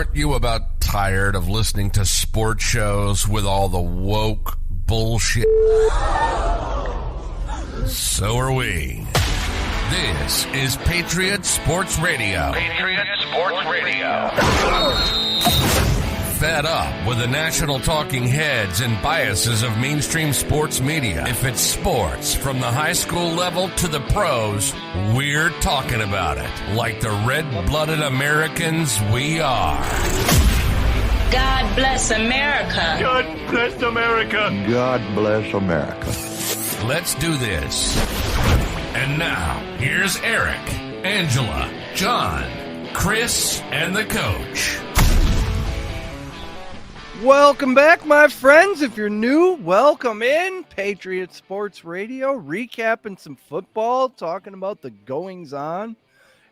Aren't you about tired of listening to sports shows with all the woke bullshit? So are we. This is Patriot Sports Radio. Patriot Sports Radio. Fed up with the national talking heads and biases of mainstream sports media. If it's sports, from the high school level to the pros, we're talking about it. Like the red-blooded Americans we are. God bless America. God bless America. God bless America. Let's do this. And now, here's Eric, Angela, John, Chris, and the coach. Welcome back, my friends. If you're new, welcome in. Patriot Sports Radio, recapping some football, talking about the goings-on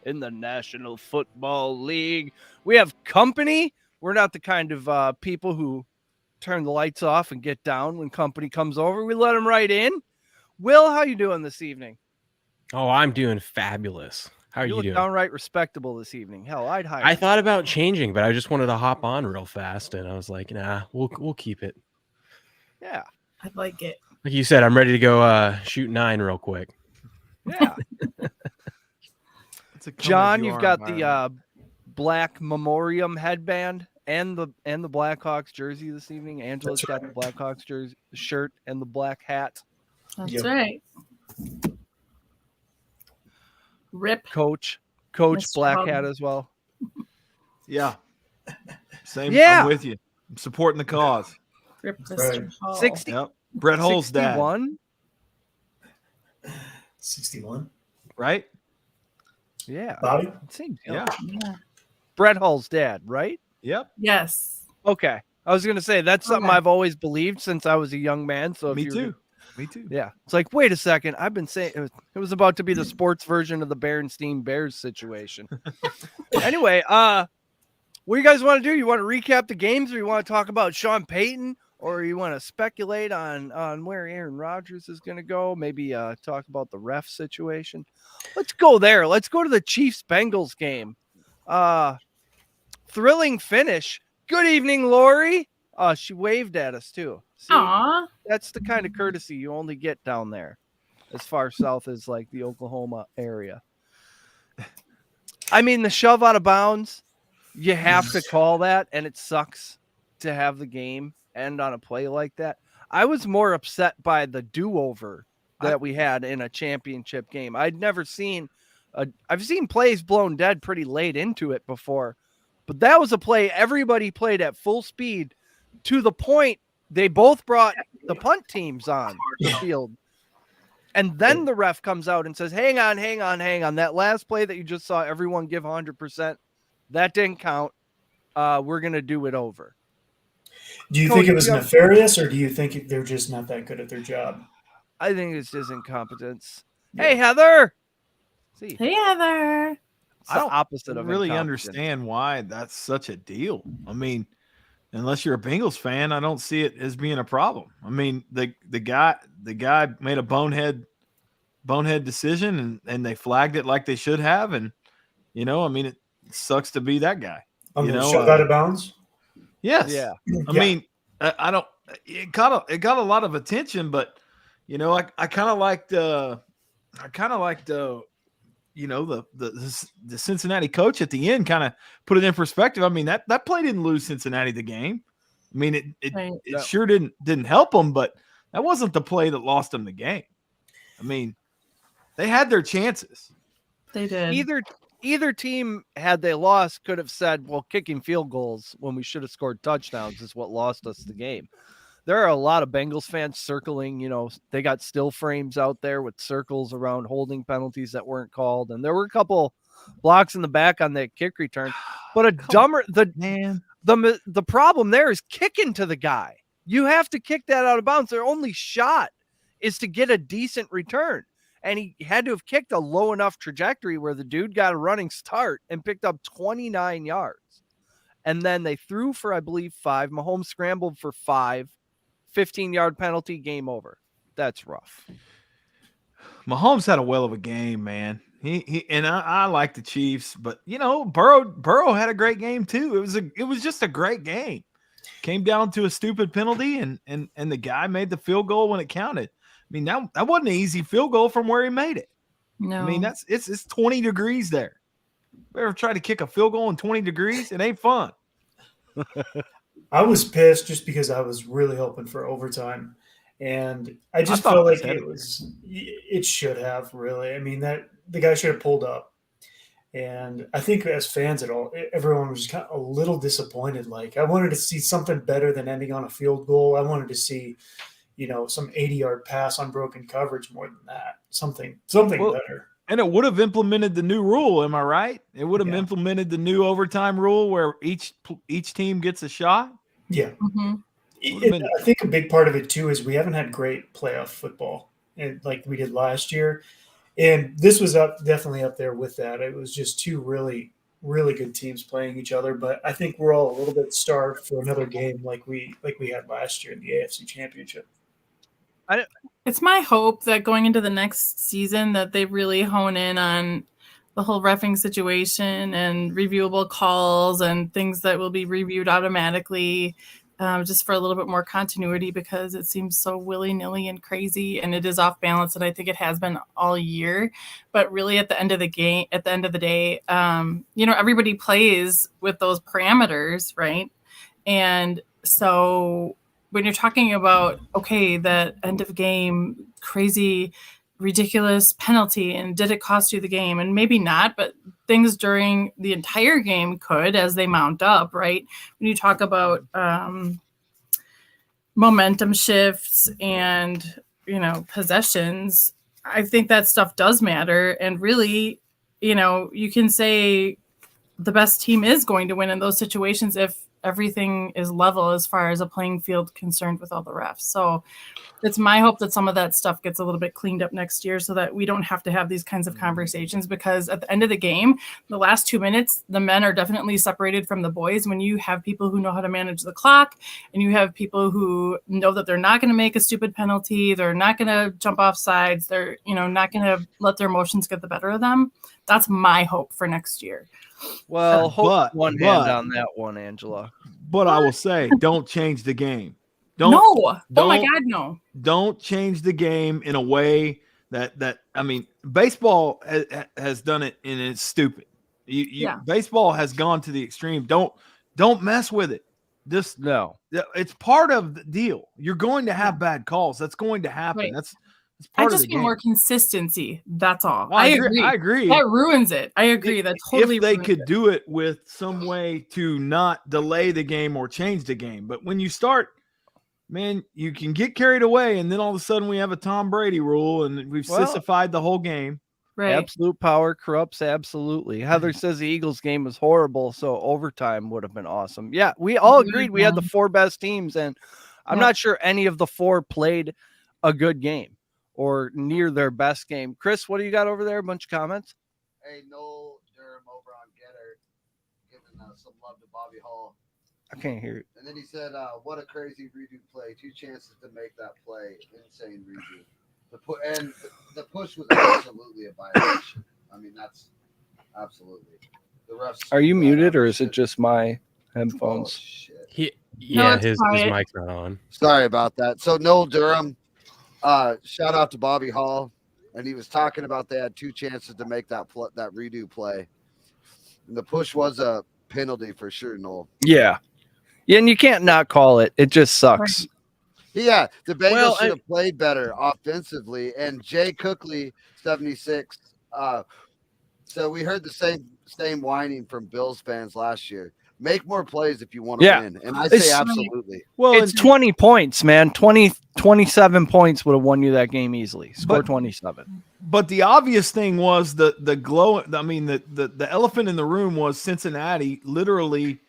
in the National Football League. We have company. We're not the kind of people who turn the lights off and get down when company comes over. We let them right in. Will, how you doing this evening? Oh, I'm doing fabulous. How are you look doing? Downright respectable this evening. Hell, I'd hire I you. thought about changing, but I just wanted to hop on real fast, and I was like, nah, we'll keep it. Yeah. I like it. Like you said, I'm ready to go shoot 9 real quick. Yeah. John, you've got the black memoriam headband and the Blackhawks jersey this evening. Angela's got the Blackhawks jersey, the shirt, and the black hat. That's right. Rip. Coach Mr. black Hub. hat as well. Yeah. Same. Yeah. I'm with you. I'm supporting the cause. Rip Mr. Hall. 60 Yep. Brett Hull's dad. 61. 61. Right? Yeah. Bobby? It seems Yeah. Yeah. Brett Hull's dad, right? Yep. Yes. Okay. I was going to say that's something Okay. I've always believed since I was a young man. So if Me you too. Me too. Yeah. It's like, wait a second. I've been saying it was about to be the sports version of the Berenstein Bears situation. Anyway, what do you guys want to do? You want to recap the games, or you want to talk about Sean Payton, or you want to speculate on where Aaron Rodgers is going to go? Maybe talk about the ref situation. Let's go there. Let's go to the Chiefs-Bengals game. Thrilling finish. Good evening, Lori. She waved at us too. See? Aw. That's the kind of courtesy you only get down there, as far south as like the Oklahoma area. I mean, the shove out of bounds, you have to call that, and it sucks to have the game end on a play like that. I was more upset by the do-over that we had in a championship game. I've seen plays blown dead pretty late into it before, but that was a play everybody played at full speed to the point they both brought the punt teams on the field. And then the ref comes out and says, hang on. That last play that you just saw everyone give 100%, that didn't count. We're going to do it over. Do you think it was nefarious, or do you think they're just not that good at their job? I think it's just incompetence. Yeah. Hey, Heather. See, Hey, Heather. it's the opposite of really incompetence. understand why that's such a deal. I mean, unless you're a Bengals fan, I don't see it as being a problem. I mean, the guy made a bonehead decision, and they flagged it like they should have. And I mean, it sucks to be that guy. On the shove out of bounds? Yes. Yeah. I mean, I don't. It got a lot of attention, but I kind of liked the Cincinnati coach at the end kind of put it in perspective. I mean, that play didn't lose Cincinnati the game. I mean, it sure didn't help them, but that wasn't the play that lost them the game. I mean, they had their chances. They did. Either team, had they lost, could have said, well, kicking field goals when we should have scored touchdowns is what lost us the game. There are a lot of Bengals fans circling, they got still frames out there with circles around holding penalties that weren't called. And there were a couple blocks in the back on that kick return. But the problem there is kicking to the guy. You have to kick that out of bounds. Their only shot is to get a decent return. And he had to have kicked a low enough trajectory where the dude got a running start and picked up 29 yards. And then they threw for, I believe, 5. Mahomes scrambled for 5. 15-yard penalty, game over. That's rough. Mahomes had a well of a game, man. He and I like the Chiefs, but Burrow had a great game too. It was just a great game. Came down to a stupid penalty, and the guy made the field goal when it counted. I mean, that wasn't an easy field goal from where he made it. No. I mean, it's 20 degrees there. You ever try to kick a field goal in 20 degrees? It ain't fun. I was pissed just because I was really hoping for overtime. And I just felt like it should have, really. I mean, that the guy should have pulled up. And I think as fans everyone was kind of a little disappointed. Like, I wanted to see something better than ending on a field goal. I wanted to see, some 80-yard pass on broken coverage more than that. Something better. And it would have implemented the new rule, am I right? It would have implemented the new overtime rule where each team gets a shot. Yeah. Mm-hmm. I think a big part of it too is we haven't had great playoff football like we did last year, and this was definitely up there with that. It was just two really, really good teams playing each other. But I think we're all a little bit starved for another game like we had last year in the AFC Championship. It's my hope that going into the next season that they really hone in on the whole reffing situation and reviewable calls and things that will be reviewed automatically. Just for a little bit more continuity, because it seems so willy-nilly and crazy, and it is off balance, and I think it has been all year. But really, at the end of the day, everybody plays with those parameters, right? And so when you're talking about, okay, that end of game crazy, ridiculous penalty, and did it cost you the game? And maybe not, but things during the entire game could, as they mount up, right? When you talk about momentum shifts and possessions, I think that stuff does matter. And really, you can say the best team is going to win in those situations if everything is level as far as a playing field concerned with all the refs. So it's my hope that some of that stuff gets a little bit cleaned up next year so that we don't have to have these kinds of conversations, because at the end of the game, the last 2 minutes, the men are definitely separated from the boys. When you have people who know how to manage the clock, and you have people who know that they're not going to make a stupid penalty, they're not going to jump off sides, they're not going to let their emotions get the better of them. That's my hope for next year. Well, hold one hand on that one, Angela. But I will say, don't change the game. Oh my God, no. Don't change the game in a way that baseball has done it, and it's stupid. Baseball has gone to the extreme. Don't mess with it. It's part of the deal. You're going to have bad calls. That's going to happen. Right. That's part I of just the need game. more consistency. That's all. I agree. That ruins it. I agree. That totally. If they could do it with some way to not delay the game or change the game, but when you start, man, you can get carried away, and then all of a sudden we have a Tom Brady rule, and we've sissified the whole game. Right. Absolute power corrupts absolutely. Heather says the Eagles game was horrible, so overtime would have been awesome. Yeah, we all agreed we had the four best teams, and I'm not sure any of the four played a good game or near their best game. Chris, what do you got over there? A bunch of comments? Hey, Noel Durham over on Getter giving some love to Bobby Hall. I can't hear it. And then he said, what a crazy redo play. 2 chances to make that play. Insane redo. The push was absolutely a violation. I mean, that's absolutely. The refs. Are you muted, or is it just my headphones? Oh, shit. His mic's not on. Sorry about that. So Noel Durham, shout out to Bobby Hall, and he was talking about they had 2 chances to make that redo play, and the push was a penalty for sure. Noel. Yeah, and you can't not call it. It just sucks. Yeah, the Bengals should have played better offensively. And Jay Cookley, 76. So we heard the same whining from Bills fans last year. Make more plays if you want to win. And I say absolutely. Well, it's 20 points, man. 27 points would have won you that game easily. Score 27. But the obvious thing was the glow. I mean, the elephant in the room was Cincinnati literally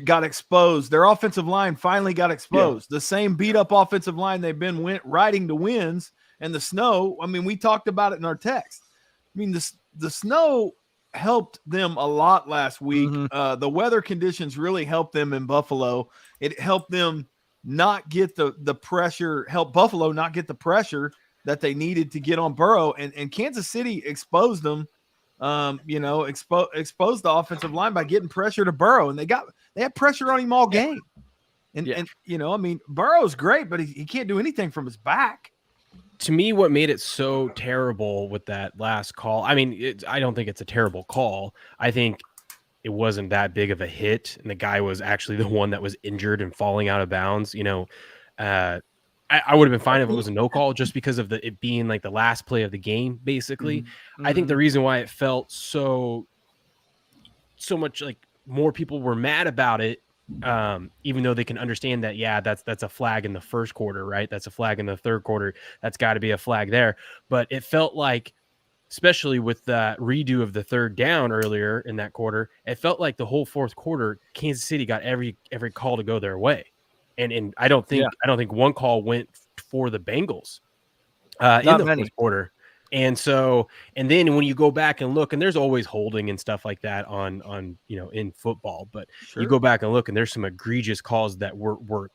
got exposed. Their offensive line finally got exposed. The same beat up offensive line they've been riding to wins, and the snow. I mean, we talked about it in our text. I mean, the snow helped them a lot last week. Mm-hmm. The weather conditions really helped them in Buffalo. It helped them not get the pressure, help Buffalo not get the pressure that they needed to get on Burrow. And Kansas City exposed them expose the offensive line by getting pressure to Burrow, and they had pressure on him all game. And Burrow's great, but he can't do anything from his back. To me, what made it so terrible with that last call, I mean, I don't think it's a terrible call. I think it wasn't that big of a hit, and the guy was actually the one that was injured and falling out of bounds. I would have been fine if it was a no call, just because of it being like the last play of the game, basically. Mm-hmm. I think the reason why it felt so much like more people were mad about it, even though they can understand that, that's a flag in the first quarter, right? That's a flag in the third quarter. That's got to be a flag there. But it felt like, especially with the redo of the third down earlier in that quarter, it felt like the whole fourth quarter, Kansas City got every call to go their way. And I don't think one call went for the Bengals in the fourth quarter. And then when you go back and look, and there's always holding and stuff like that on in football, but you go back and look, and there's some egregious calls that were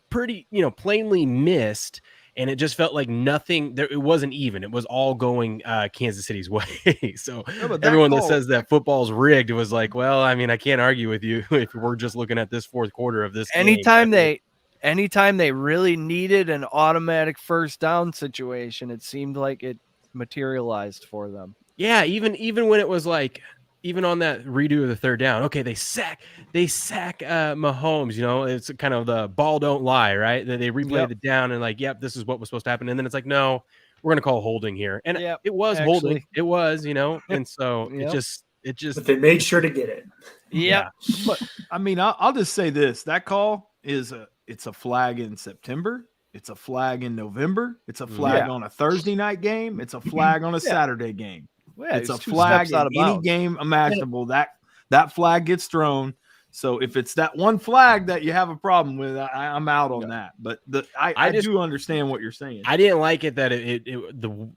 pretty plainly missed, and it just felt like nothing there. It wasn't even. It was all going Kansas City's way. So everyone that says that football's rigged was like, well, I mean, I can't argue with you if we're just looking at this fourth quarter of this game. Anytime they really needed an automatic first down situation, it seemed like it materialized for them. Yeah, even when it was like, even on that redo of the third down, okay, they sack Mahomes, it's kind of the ball don't lie, right? They replay the down and like, yep, this is what was supposed to happen. And then it's like, no, we're going to call holding here. And it was holding. It was, and so it just, but they made sure to get it. Yeah. But I mean, I'll just say this, that call it's a flag in September. It's a flag in November. It's a flag on a Thursday night game. It's a flag on a Saturday game. Yeah, it's a flag in any game imaginable. That flag gets thrown. So if it's that one flag that you have a problem with, I'm out on that. But I do understand what you're saying. I didn't like it that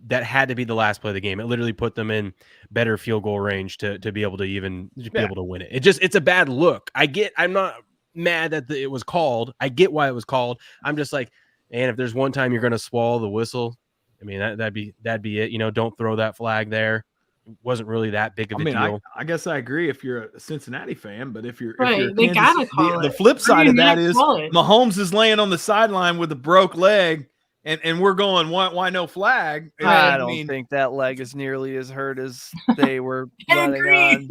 that had to be the last play of the game. It literally put them in better field goal range to be able to be able to win it. It's a bad look. I'm not mad that it was called. I get why it was called. I'm just like, and if there's one time you're going to swallow the whistle, I mean, that'd be it. Don't throw that flag there. It wasn't really that big of a deal. I guess I agree if you're a Cincinnati fan, but if you're they gotta call the flip side of that is Mahomes is laying on the sideline with a broke leg, and we're going, why no flag? And I don't think that leg is nearly as hurt as they were letting on.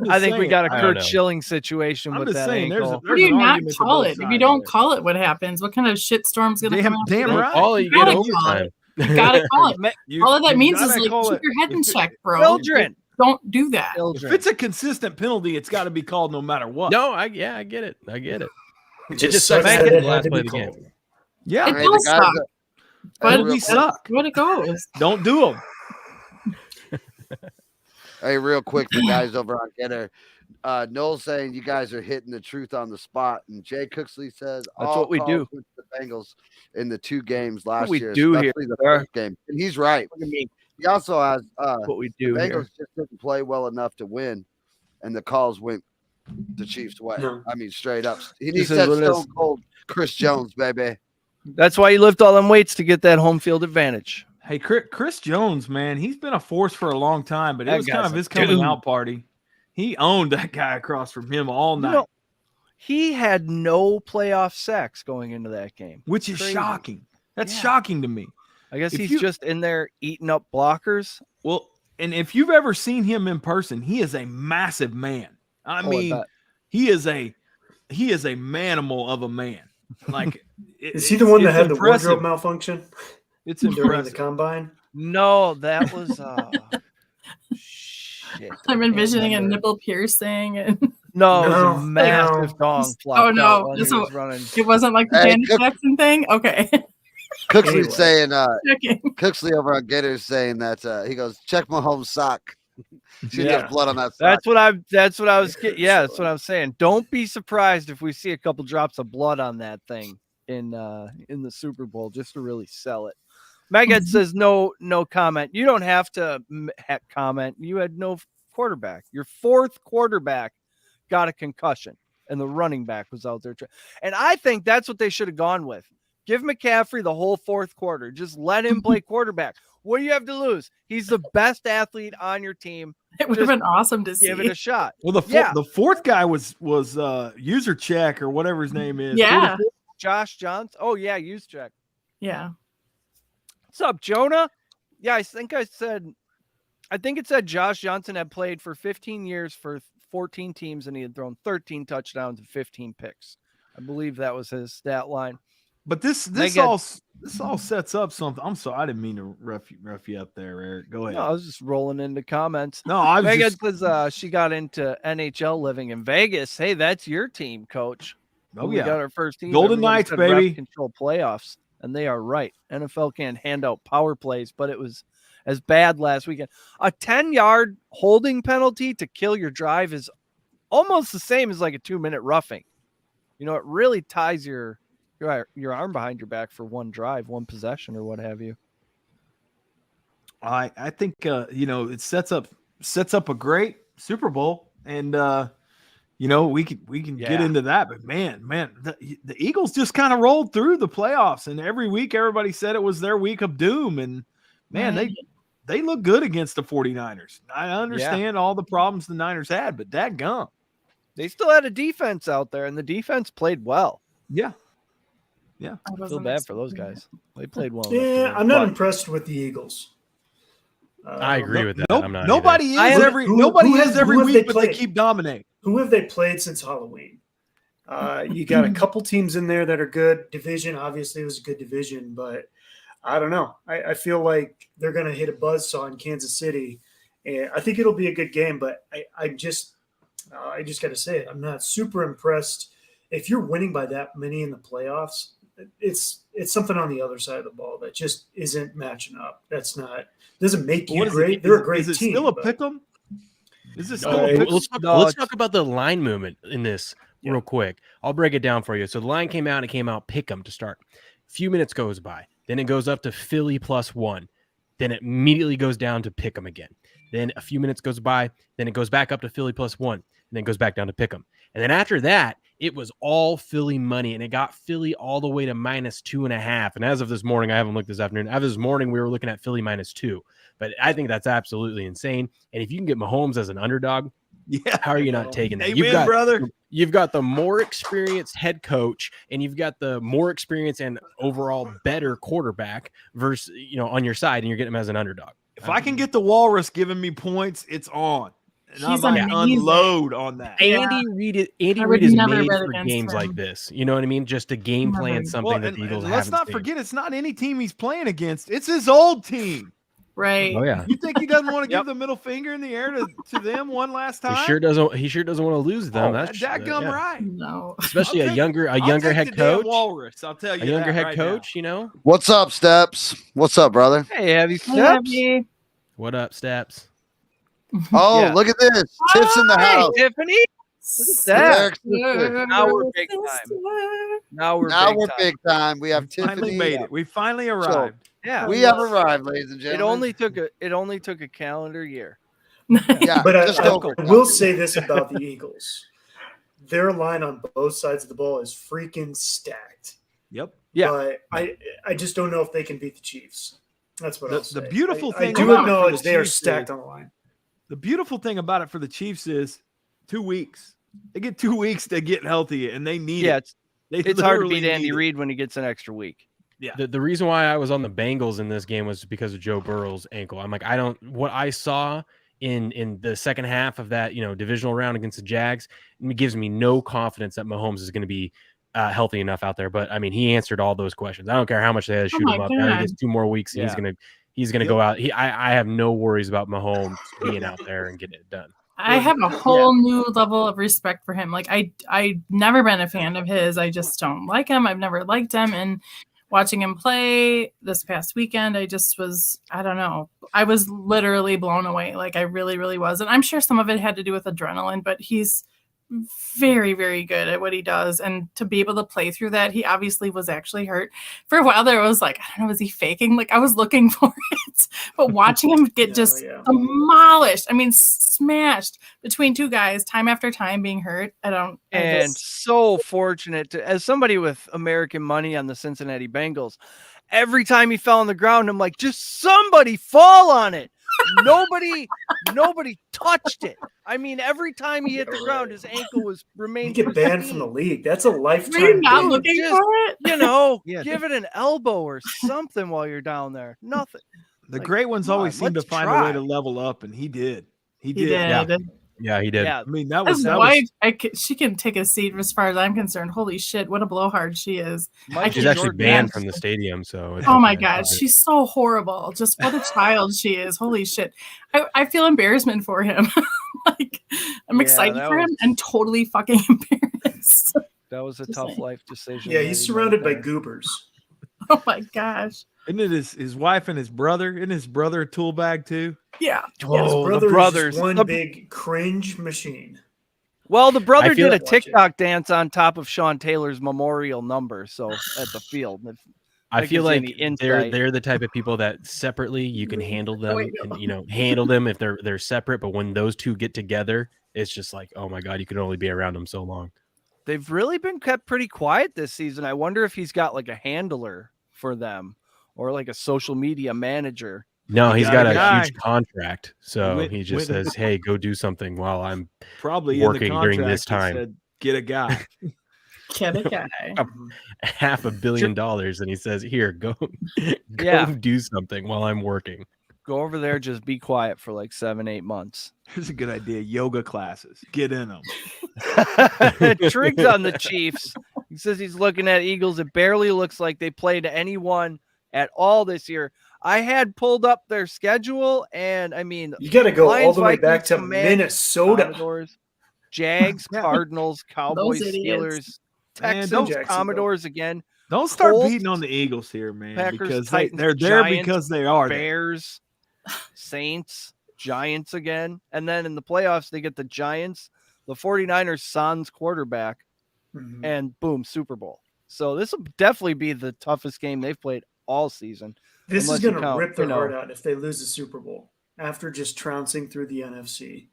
I think we got a Kurt Schilling situation with that ankle. How do you not call it? If you don't call it, what happens? What kind of shitstorm's going to come out? Damn right. All you get overtime. You gotta call it. All of that means is like keep your head in check, bro. Children, don't do that. If it's a consistent penalty, it's got to be called no matter what. No, I get it. It just sucks that it had to be called. Yeah, it does suck. But we suck. What it goes. Don't do them. Hey, real quick, the guys over on Getter. Noel's saying you guys are hitting the truth on the spot, and Jay Cooksley says that's what we do. The Bengals in the two games last year, do especially the first game, and he's right. He also has what we do. The Bengals just didn't play well enough to win, and the calls went the Chiefs' way. No. I mean, straight up. He needs that stone cold Chris Jones, baby. That's why you lift all them weights to get that home field advantage. Hey, Chris Jones, man, he's been a force for a long time, but it was kind of his coming out party. He owned that guy across from him all night. He had no playoff sacks going into that game, which is shocking. That's shocking to me. I guess he's just in there eating up blockers. Well, and if you've ever seen him in person, he is a massive man. I mean, he is a manimal of a man. Like, is he the one that had the wardrobe malfunction? It's during the combine. No, that was shit. I'm envisioning a nipple piercing and no, it was a massive dong. Oh no, it wasn't like the Janet Jackson thing. Okay. Cooksley's saying, Cooksley over on Gators saying that he goes, check Mahomes' sock. She has blood on that sock. That's what I was saying. Don't be surprised if we see a couple drops of blood on that thing in the Super Bowl just to really sell it. Megat says no comment. You don't have to comment. You had no quarterback. Your fourth quarterback got a concussion, and the running back was out there. And I think that's what they should have gone with. Give McCaffrey the whole fourth quarter. Just let him play quarterback. What do you have to lose? He's the best athlete on your team. It would have been awesome to see. Give it a shot. Well, the fourth guy was user check or whatever his name is. Yeah. Josh Johnson. Oh yeah, use check. Yeah. What's up, Jonah? Yeah, I think it said Josh Johnson had played for 15 years for 14 teams and he had thrown 13 touchdowns and 15 picks. I believe that was his stat line. But this all sets up something. I'm sorry, I didn't mean to rough you up there, Eric. Go ahead. No, I was just rolling into comments. No, I was Vegas because she got into NHL living in Vegas. Hey, that's your team, Coach. Oh we got our first team. Golden Knights, baby. Ref control playoffs, and they are right. NFL can't hand out power plays, but it was as bad last weekend. A 10-yard holding penalty to kill your drive is almost the same as like a 2-minute roughing. You know, it really ties your arm behind your back for one drive, one possession, or what have you. I think it sets up a great Super Bowl, and we can get into that. But man, the Eagles just kind of rolled through the playoffs, and every week everybody said it was their week of doom, and man, they look good against the 49ers. I understand all the problems the Niners had, but dadgum, they still had a defense out there, and the defense played well. Yeah. I feel bad for those guys. They played well. Yeah, I'm not impressed with the Eagles. I agree with that. Nope, I'm not nobody either. is every week, but they keep dominating. Who have they played since Halloween? You got a couple teams in there that are good. Division, obviously, was a good division, but I don't know. I feel like they're going to hit a buzzsaw in Kansas City, and I think it'll be a good game. But I just got to say it. I'm not super impressed. If you're winning by that many in the playoffs, it's something on the other side of the ball that just isn't matching up. Doesn't make you great. They're a great team. Is it still a pick 'em? Is this still No, a pick 'em? let's talk about the line movement in this real quick. I'll break it down for you. So the line came out pick 'em to start. A few minutes goes by. Then it goes up to Philly +1. Then it immediately goes down to pick 'em again. Then a few minutes goes by. Then it goes back up to Philly +1. And then goes back down to pick 'em. And then after that, it was all Philly money, and it got Philly all the way to -2.5. And as of this morning, I haven't looked this afternoon. As of this morning, we were looking at Philly -2. But I think that's absolutely insane. And if you can get Mahomes as an underdog, how are you not taking that? You've got the more experienced head coach, and you've got the more experienced and overall better quarterback versus on your side, and you're getting him as an underdog. If I can get the Walrus giving me points, it's on. And He's I'm about to unload on that. Andy Reid is made for games like this. You know what I mean? Just to game plan something that the Eagles haven't let's not seen. forget, it's not any team he's playing against. It's his old team. Right. Oh yeah. You think he doesn't want to give the middle finger in the air to them one last time? He sure doesn't want to lose them. That's dadgum right. No. Especially a younger head coach. Walrus, I'll tell you. A younger head right coach, now. What's up, Steps? What's up, brother? Hey, have you Steps? What up, Steps? Oh, look at this. Tiff's in the house. Tiffany. Look at that. Now we're big time. Now we're big time. We have Tiffany. Finally made it. We finally arrived. Yeah, we have arrived, ladies and gentlemen. It only took a calendar year. Yeah, but I will say this about the Eagles: their line on both sides of the ball is freaking stacked. Yep. Yeah. But I just don't know if they can beat the Chiefs. That's what I'll say. The beautiful thing I do acknowledge they are stacked on the line. The beautiful thing about it for the Chiefs is 2 weeks. They get 2 weeks to get healthy, and they need it. It's hard to beat Andy Reid when he gets an extra week. Yeah. The reason why I was on the Bengals in this game was because of Joe Burrow's ankle. I'm like, what I saw in the second half of that, divisional round against the Jags, it gives me no confidence that Mahomes is going to be healthy enough out there. But I mean, he answered all those questions. I don't care how much they had to shoot him up. Now he gets 2 more weeks. And he's gonna go out. I have no worries about Mahomes being out there and getting it done. I have a whole new level of respect for him. Like I've never been a fan of his. I just don't like him. I've never liked him. And watching him play this past weekend, I don't know. I was literally blown away. Like I really, really was. And I'm sure some of it had to do with adrenaline, but he's very, very good at what he does. And to be able to play through that, he obviously was actually hurt. For a while there, I was like, I don't know, was he faking? Like I was looking for it. But watching him get demolished, I mean, smashed between two guys time after time being hurt. So fortunate to, as somebody with American money on the Cincinnati Bengals, every time he fell on the ground, I'm like, just somebody fall on it. Nobody touched it. I mean, every time he hit the ground, his ankle was remained. You get banned from the league. That's a lifetime. Were you not ban. looking Just, for it? You know, Yeah. give it an elbow or something while you're down there. Nothing. The Like, great ones come always on, seem to let's find a try. way to level up, and he did. He He did. did. Yeah, he did. Yeah, I mean, that His was wife, she can take a seat as far as I'm concerned. Holy shit, what a blowhard she is. Michael She's actually Jordan banned has- from the stadium. So it's Oh my okay. God, she's so horrible. Just what a child she is. Holy shit. I feel embarrassment for him. Like, I'm Yeah, excited that for him was- and totally fucking embarrassed. That was a Just tough saying. life decision. Yeah, that he's he surrounded made by there. goobers. Oh my gosh. Isn't it his wife and his brother? Isn't his brother a tool bag too? Yeah. Oh, His the brother is brothers. just one The- big cringe machine. Well, the brother I feel did a like- TikTok dance on top of Sean Taylor's memorial number. So at the field, I that feel gives you like any they're insight. the type of people that separately you can handle them, wait, no. and handle them if they're separate. But when those two get together, it's just like, oh my God, you can only be around them so long. They've really been kept pretty quiet this season. I wonder if he's got like a handler for them or like a social media manager. No, He he's got got a a guy. huge contract, so Went- he just went- says, "Hey, go do something while I'm." Probably Working in the during contract, this it time. said, get a guy. Get a guy. $500 million, and he says, "Here, go Yeah. do something while I'm working." Go over there, just be quiet for like 7-8 months. Here's a good idea: yoga classes. Get in them. Triggs on the Chiefs. He says he's looking at Eagles. It barely looks like they played anyone at all this year. I had pulled up their schedule, and I mean, You got to go all Lions, the way back Vikings, to Commanders, Minnesota. Commodores, Jags, Yeah. Cardinals, Cowboys, idiots. Steelers, Man, Texans, don't- Jacksonville. Commodores again, Don't start Colts, beating on the Eagles here, man, Packers, because Titans, they're there Giants, because they are there. Bears, Saints, Giants again. And then in the playoffs, they get the Giants, the 49ers, Suns quarterback, Mhm. and boom, Super Bowl. So this will definitely be the toughest game they've played all season. This Unless is you going to count, rip their you know- heart out if they lose the Super Bowl after just trouncing through the NFC.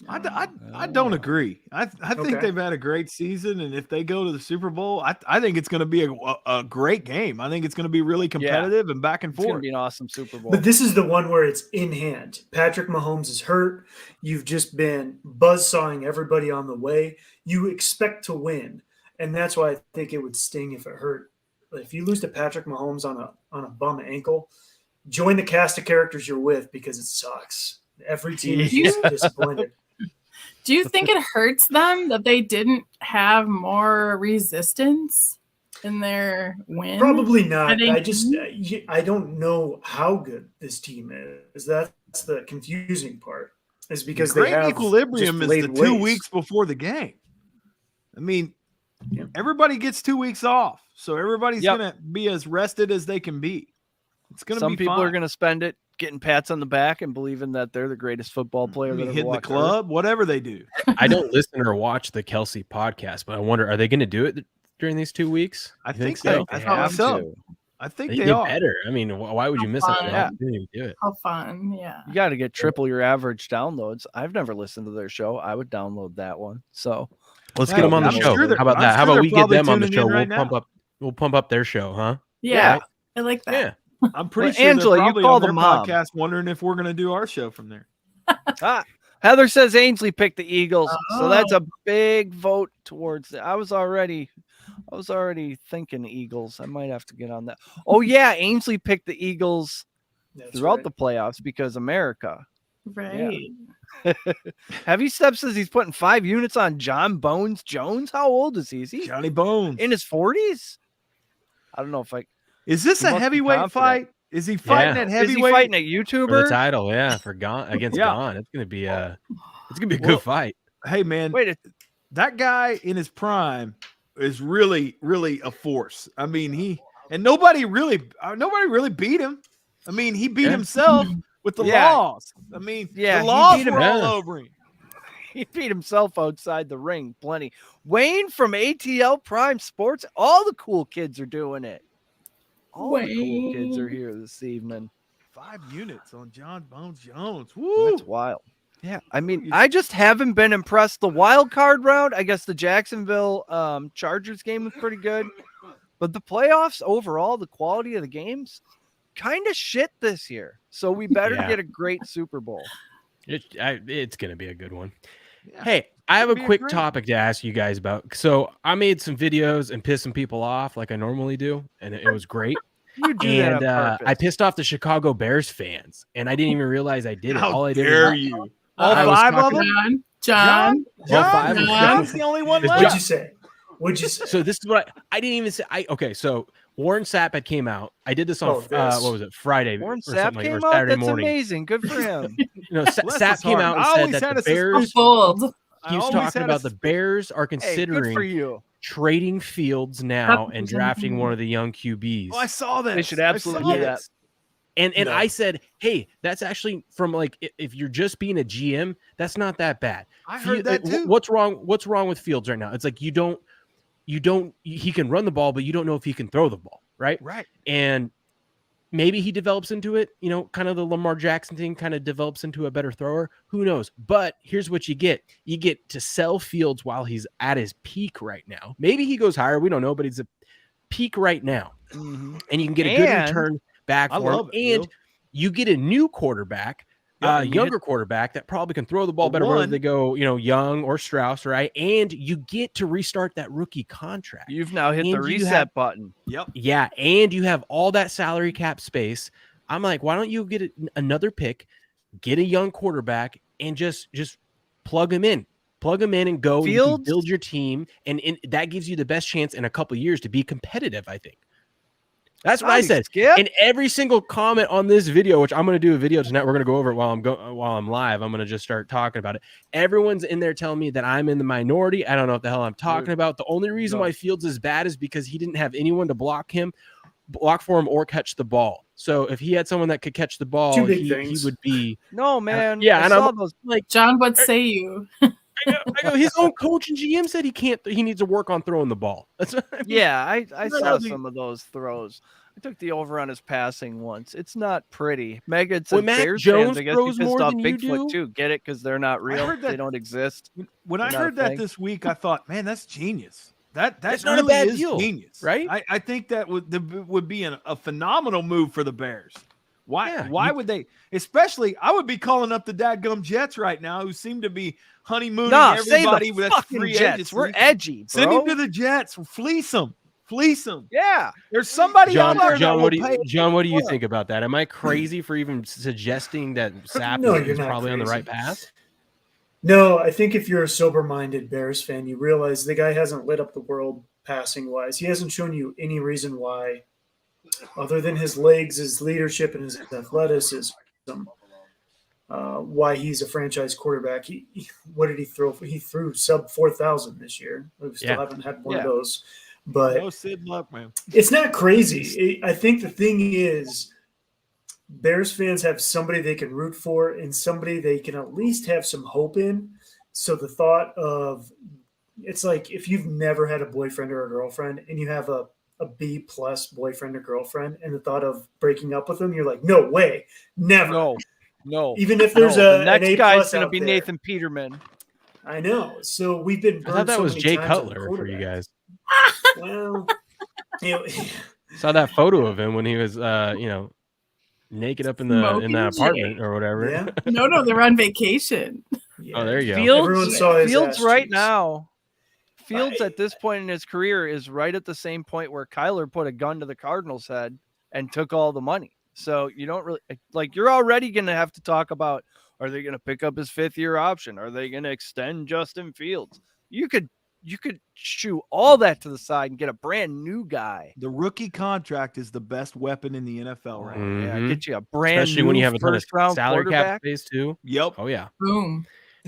I don't agree. I think Okay. they've had a great season, and if they go to the Super Bowl, I think it's going to be a great game. I think it's going to be really competitive and back and It's going to forth. be an awesome Super Bowl. But this is the one where it's in hand. Patrick Mahomes is hurt. You've just been buzzsawing everybody on the way. You expect to win, and that's why I think it would sting if it hurt. If you lose to Patrick Mahomes on a bum ankle, join the cast of characters you're with because it sucks. Every team is just disappointed. Do you think it hurts them that they didn't have more resistance in their win? Probably not. I I don't know how good this team is. That's the confusing part. Is because Great they have equilibrium just is the laid 2 waste. weeks before the game. I mean, Yeah. everybody gets 2 weeks off, so everybody's Yep. going to be as rested as they can be. It's going to be Some people fine. are going to spend it getting pats on the back and believing that they're the greatest football player I mean, that ever hitting the walked Earth. club, whatever they do. I don't listen or watch the Kelsey podcast, but I wonder, are they going to do it during these 2 weeks? I You think so? they They have have so. to. I think They they get are. better. I mean, why would you miss out on an Yeah. opportunity to do it? How fun. Yeah. You got to get triple your average downloads. I've never listened to their show. I would download that one. So Let's Hey, get them on the I'm show. sure they're- How about I'm that? How sure about they're we get probably them on the tuning show? in right now. We'll pump up their show, huh? Yeah. I like that. Yeah. I'm pretty Well, sure Angela, they're you probably call on the their mom. podcast wondering if we're going to do our show from there. Heather says Ainsley picked the Eagles. So that's Oh. a big vote towards it. I was already thinking Eagles. I might have to get on that. Oh yeah, Ainsley picked the Eagles That's throughout right. the playoffs because America. Right. Heavy Step says he's putting 5 units on John Bones Jones. How old is he? Is he Johnny Bones. in his 40s? I don't know if I Is this He a must be heavyweight confident. fight? Is he fighting at is heavyweight? he fighting a For the YouTuber? title, yeah, for Gone against Yeah. Gone. It's gonna be a Well, good fight. Hey man, Wait, that guy in his prime is really, really a force. I mean, nobody really beat him. I mean, he beat Yeah. himself with the Yeah. laws. I mean, Yeah, the he laws beat him. were all Yeah. over him. he beat himself outside the ring plenty. Wayne from ATL Prime Sports. All the cool kids are doing it. All the cool kids are Wayne. here this evening. 5 units on John Bones Jones. Woo! That's wild. Yeah, I mean, I just haven't been impressed. The wild card round, I guess the Jacksonville Chargers game was pretty good. But the playoffs overall, the quality of the games, kind of shit this year. So we better get a great Super Bowl. It's going to be a good one. Yeah. Hey, I have a quick topic to ask you guys about. So I made some videos and pissed some people off like I normally do, and it was great. You do that on purpose. I pissed off the Chicago Bears fans, and I didn't even realize I did it. How all I did dare you? All five of them? John? John's the only one left. What'd you say? So this is what I didn't even say. Okay, so Warren Sapp had came out. I did this on what was it, Friday? Warren or Sapp something, came or out. Saturday That's morning. amazing. Good for him. Sapp came out and said that the Bears. He was talking about the Bears are considering trading Fields now and drafting one of the young QBs. Oh, I saw that. They should absolutely do that. And I said, hey, that's actually from like if you're just being a GM, that's not that bad. I heard that too. What's wrong with Fields right now? It's like he can run the ball, but you don't know if he can throw the ball, right? Right. And maybe he develops into it, kind of the Lamar Jackson thing kind of develops into a better thrower. Who knows? But here's what you get. You get to sell Fields while he's at his peak right now. Maybe he goes higher. We don't know, but he's a peak right now. Mm-hmm. And you can get a good return back for him. And you get a new quarterback, younger quarterback that probably can throw the ball better whether they go, Young or Strauss, right? And you get to restart that rookie contract. You've now hit the reset button. Yep. Yeah, and you have all that salary cap space. I'm like, why don't you get another pick, get a young quarterback, and just plug him in. Plug them in and go. You can build your team, and that gives you the best chance in a couple of years to be competitive, I think. That's what I said. Skip. And every single comment on this video, which I'm going to do a video tonight, we're going to go over it while I'm live. I'm going to just start talking about it. Everyone's in there telling me that I'm in the minority. I don't know what the hell I'm talking about. The only reason why Fields is bad is because he didn't have anyone to block for him, or catch the ball. So if he had someone that could catch the ball, he would be. No, man. Yeah, and I'm like, John, what say you? I go, his own coach and GM said he needs to work on throwing the ball. That's what I mean. Yeah, I saw some of those throws. I took the over on his passing once. It's not pretty. Megan said Bears Jones fans, I guess throws he pissed more off than you Bigfoot do? too. Get it? Because they're not real. They don't exist. When I heard that this week, I thought, man, that's genius. That's not really a bad is deal, genius, right? I think that would be a phenomenal move for the Bears. Why would they? Especially, I would be calling up the dadgum Jets right now, who seem to be honeymooning everybody with free agents. We're edgy, bro. Send him to the Jets. Fleece them. Yeah. There's somebody John, out there. John, what do you think about that? Am I crazy for even suggesting that Sapp is probably on the right path? No, I think if you're a sober-minded Bears fan, you realize the guy hasn't lit up the world passing-wise. He hasn't shown you any reason why, other than his legs, his leadership, and his athleticism, why he's a franchise quarterback. What did he throw? He threw sub 4,000 this year. We still haven't had one of those. But no Sid Luck, man. It's not crazy. I think the thing is, Bears fans have somebody they can root for and somebody they can at least have some hope in. So the thought of, it's like if you've never had a boyfriend or a girlfriend and you have a B+ boyfriend or girlfriend, and the thought of breaking up with them, you're like, no way, never. No. Even if there's the next an guy's going to be Nathan Peterman. I know. So we've been. I thought that was Jay Cutler for you guys. Well, saw that photo of him when he was, naked up in that apartment or whatever. Yeah. No, they're on vacation. Yeah. Oh, there you go. Fields right now. Fields at this point in his career is right at the same point where Kyler put a gun to the Cardinals' head and took all the money. So you don't really you're already going to have to talk about, are they going to pick up his 5th-year option? Are they going to extend Justin Fields? You could shoo all that to the side and get a brand new guy. The rookie contract is the best weapon in the NFL right now. Yeah, get you a brand especially new when you have a ton of first-round salary quarterback. cap space too. Yep. Oh yeah. Boom.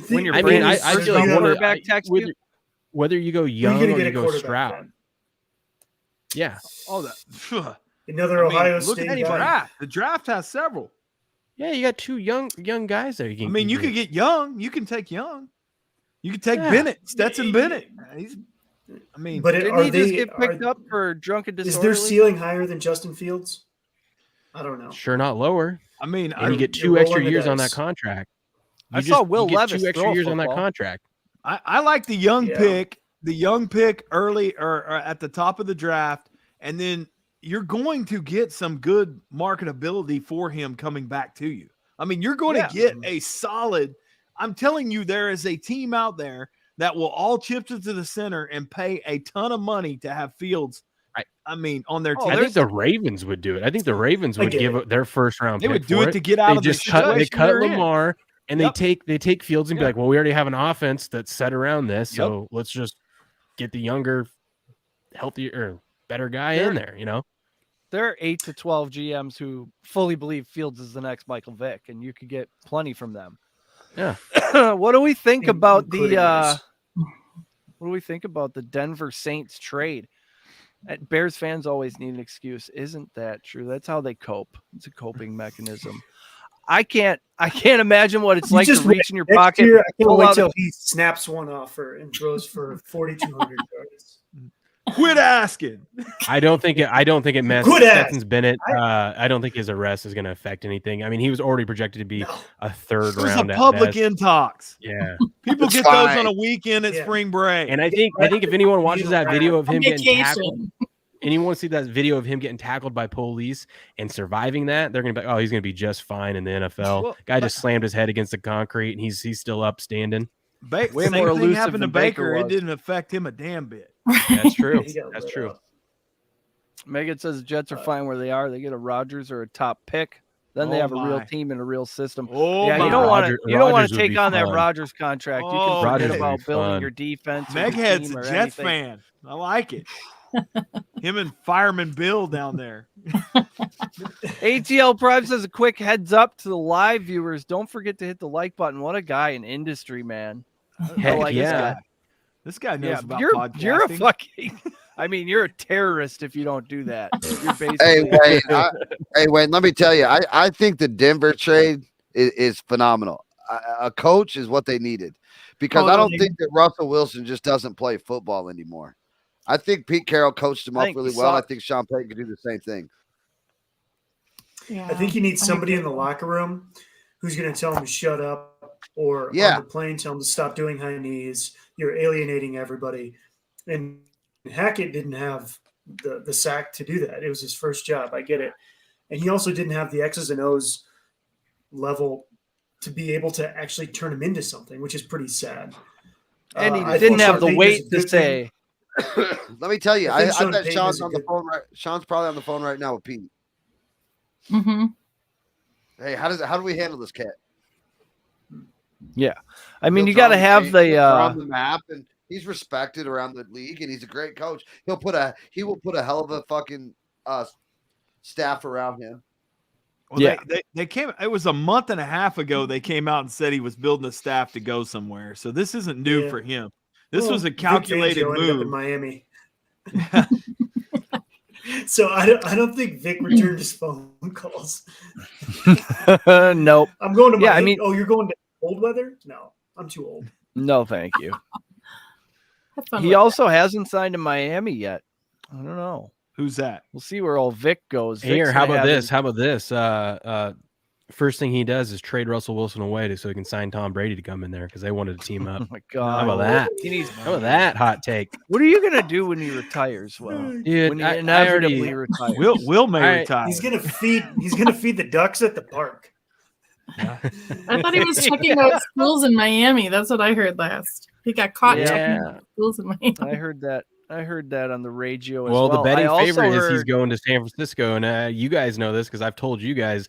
When you're I feel like quarterback tax, whether you go young or you go Stroud. Yeah. Oh, that. Another Ohio look State at the guy. draft. The draft has several. Yeah, you got 2 young guys there. You could get Young. You can take Young. You can take Bennett, Stetson Bennett. But didn't he just get picked up for drunken disorderly? Is their ceiling higher than Justin Fields? I don't know. Sure, not lower. And you get 2 extra years on that contract. I saw Will Levis 2 extra years on that contract. I like the young pick, early or at the top of the draft, and then you're going to get some good marketability for him coming back to you. I mean, you're going to get a solid. I'm telling you, there is a team out there that will all chip it to the center and pay a ton of money to have Fields. I mean, on their team. I think the Ravens would do it. I think the Ravens would give their first round. They pick would do it to get out of the situation. They cut Lamar and they take Fields and be like, well, we already have an offense that's set around this, so let's just get the younger, healthier, or better guy in there. You know, there are 8 to 12 GMs who fully believe Fields is the next Michael Vick, and you could get plenty from them. Yeah. What do we think about the? What do we think about the Denver Saints trade? Bears fans always need an excuse. Isn't that true? That's how they cope. It's a coping mechanism. I can't imagine what it's like to reach in your pocket. I can't wait till he snaps one off and throws for 4,200 yards. Quit asking. I don't think it meant Stetson's Bennett. I don't think his arrest is going to affect anything. I mean, he was already projected to be a third round. There's a public intox. Yeah, people get those on a weekend at spring break. And I think if anyone watches that video of him getting tackled, anyone see that video of him getting tackled by police and surviving that, they're going to be like, oh, he's going to be just fine in the NFL. Well, guy just slammed his head against the concrete and he's still up standing. Way more elusive happened to than Baker. Baker It didn't affect him a damn bit. That's true. That's true. Megan says the Jets are fine where they are. They get a Rodgers or a top pick. Then they have a real team and a real system. You don't want to take on that Rodgers contract. You can forget about building your defense. Meghead's a Jets fan. I like it. Him and Fireman Bill down there. ATL Prime says a quick heads up to the live viewers. Don't forget to hit the like button. What a guy in industry, man. This guy knows about podcasting. You're a fucking. I mean, you're a terrorist if you don't do that. You're basically... Wayne, let me tell you, I think the Denver trade is phenomenal. A coach is what they needed, because I don't think that Russell Wilson just doesn't play football anymore. I think Pete Carroll coached him up really well. I think Sean Payton could do the same thing. Yeah, I think you need somebody in the locker room who's going to tell him to shut up, or on the plane tell him to stop doing high knees. You're alienating everybody. And Hackett didn't have the sack to do that. It was his first job. I get it. And he also didn't have the X's and O's level to be able to actually turn him into something, which is pretty sad. And he didn't have the weight to say. Let me tell you, I bet Sean's on the phone. Sean's probably on the phone right now with Pete. Mm-hmm. Hey, how do we handle this cat? Yeah, I mean, you got to have on the map, and he's respected around the league, and he's a great coach. He will put a hell of a fucking staff around him. Well, they came. It was a month and a half ago. They came out and said he was building a staff to go somewhere. So this isn't new for him. This was a calculated move in Miami. So I don't think Vic returned his phone calls. Nope. I'm going to Miami. Yeah, I mean, you're going to cold weather? No, I'm too old. No, thank you. He also hasn't signed in Miami yet. I don't know. Who's that? We'll see where old Vic goes. Here, how about this? First thing he does is trade Russell Wilson away so he can sign Tom Brady to come in there because they wanted to team up. Oh my God. How about that? How about that hot take? What are you going to do when he retires? Well, dude, when he inevitably retires. Will may retire. He's going to feed the ducks at the park. Yeah. I thought he was checking out schools in Miami. That's what I heard last. He got caught checking out schools in Miami. I heard that on the radio as well. Well, the betting favorite is he's going to San Francisco, and you guys know this because I've told you guys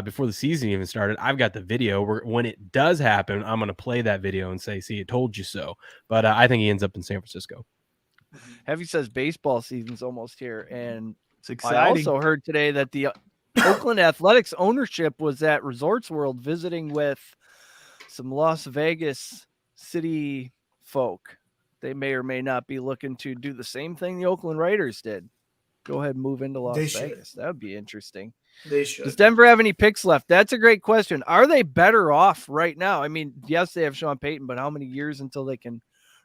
before the season even started. I've got the video where when it does happen, I'm going to play that video and say, "See, it told you so." But I think he ends up in San Francisco. Heavy says baseball season's almost here, and it's exciting. I also heard today that the Oakland Athletics ownership was at Resorts World visiting with some Las Vegas city folk. They may or may not be looking to do the same thing the Oakland Raiders did. Go ahead and move into Las Vegas. That would be interesting. They should. Does Denver have any picks left? That's a great question. Are they better off right now? I mean, yes, they have Sean Payton, but how many years until they can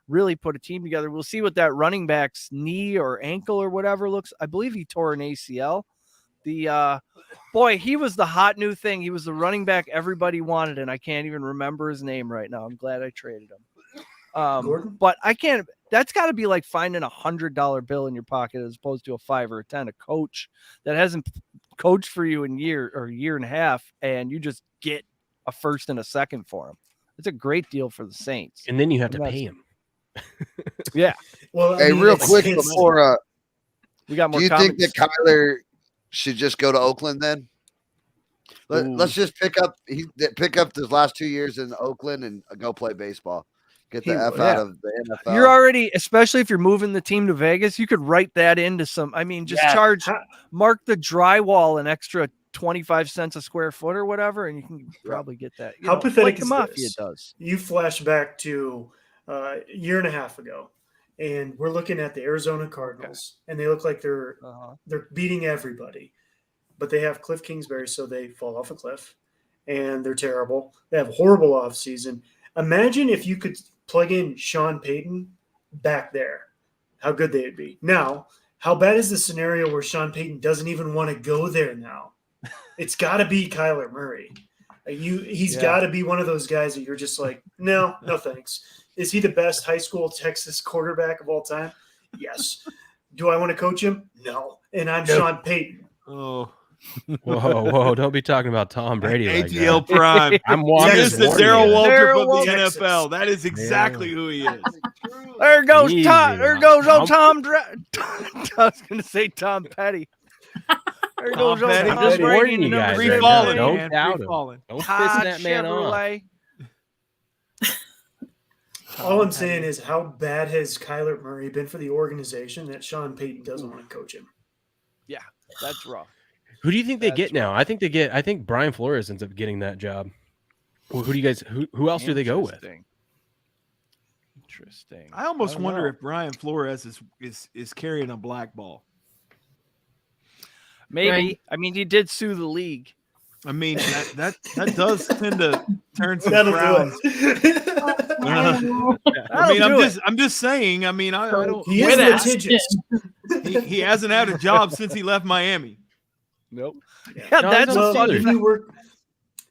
really put a team together? We'll see what that running back's knee or ankle or whatever looks. I believe he tore an ACL. Boy, he was the hot new thing. He was the running back everybody wanted, and I can't even remember his name right now. I'm glad I traded him. But I can't. that's got to be like finding $100 bill in your pocket as opposed to a 5 or a 10. A coach that hasn't coached for you in a year and a half, and you just get a first and a second for him. It's a great deal for the Saints. And then you have to pay him. Yeah. Well, hey, real quick before we got more. Do you think that Kyler should just go to Oakland then? Let's just pick up his last 2 years in Oakland and go play baseball. Get the F out of the NFL. You're already, especially if you're moving the team to Vegas, you could write that into some. I mean, just charge Mark the drywall an extra 25 cents a square foot or whatever, and you can probably get that. How pathetic is this? Does. You flash back to a year and a half ago, and we're looking at the Arizona Cardinals, and they look like they're beating everybody, but they have Cliff Kingsbury, so they fall off a cliff, and they're terrible. They have a horrible offseason. Imagine if you could plug in Sean Payton back there, how good they'd be. Now, how bad is the scenario where Sean Payton doesn't even want to go there now? It's got to be Kyler Murray. He's got to be one of those guys that you're just like, no thanks. Is he the best high school Texas quarterback of all time? Yes. Do I want to coach him? No. And I'm Sean Payton. Oh. Whoa! Don't be talking about Tom Brady. ATL like that. Prime. I'm walking. He is the Darrell Waltrip of the NFL. That is exactly who he is. There goes Tom. There goes Tom. I was going to say Tom Petty. There goes Petty. Tom Brady. You guys. Free falling. Don't doubt him. Don't piss that man off. All I'm saying is, how bad has Kyler Murray been for the organization that Sean Payton doesn't want to coach him? Yeah, that's rough. Who do you think they get now? I think Brian Flores ends up getting that job. Well, who do you guys? Who else do they go with? Interesting. I almost wonder if Brian Flores is carrying a black ball. Maybe. Right. I mean, he did sue the league. I mean, that does tend to turn some crowds. I mean, I'm just saying. I mean, I don't. He is litigious. He hasn't had a job since he left Miami. Nope. Yeah, that's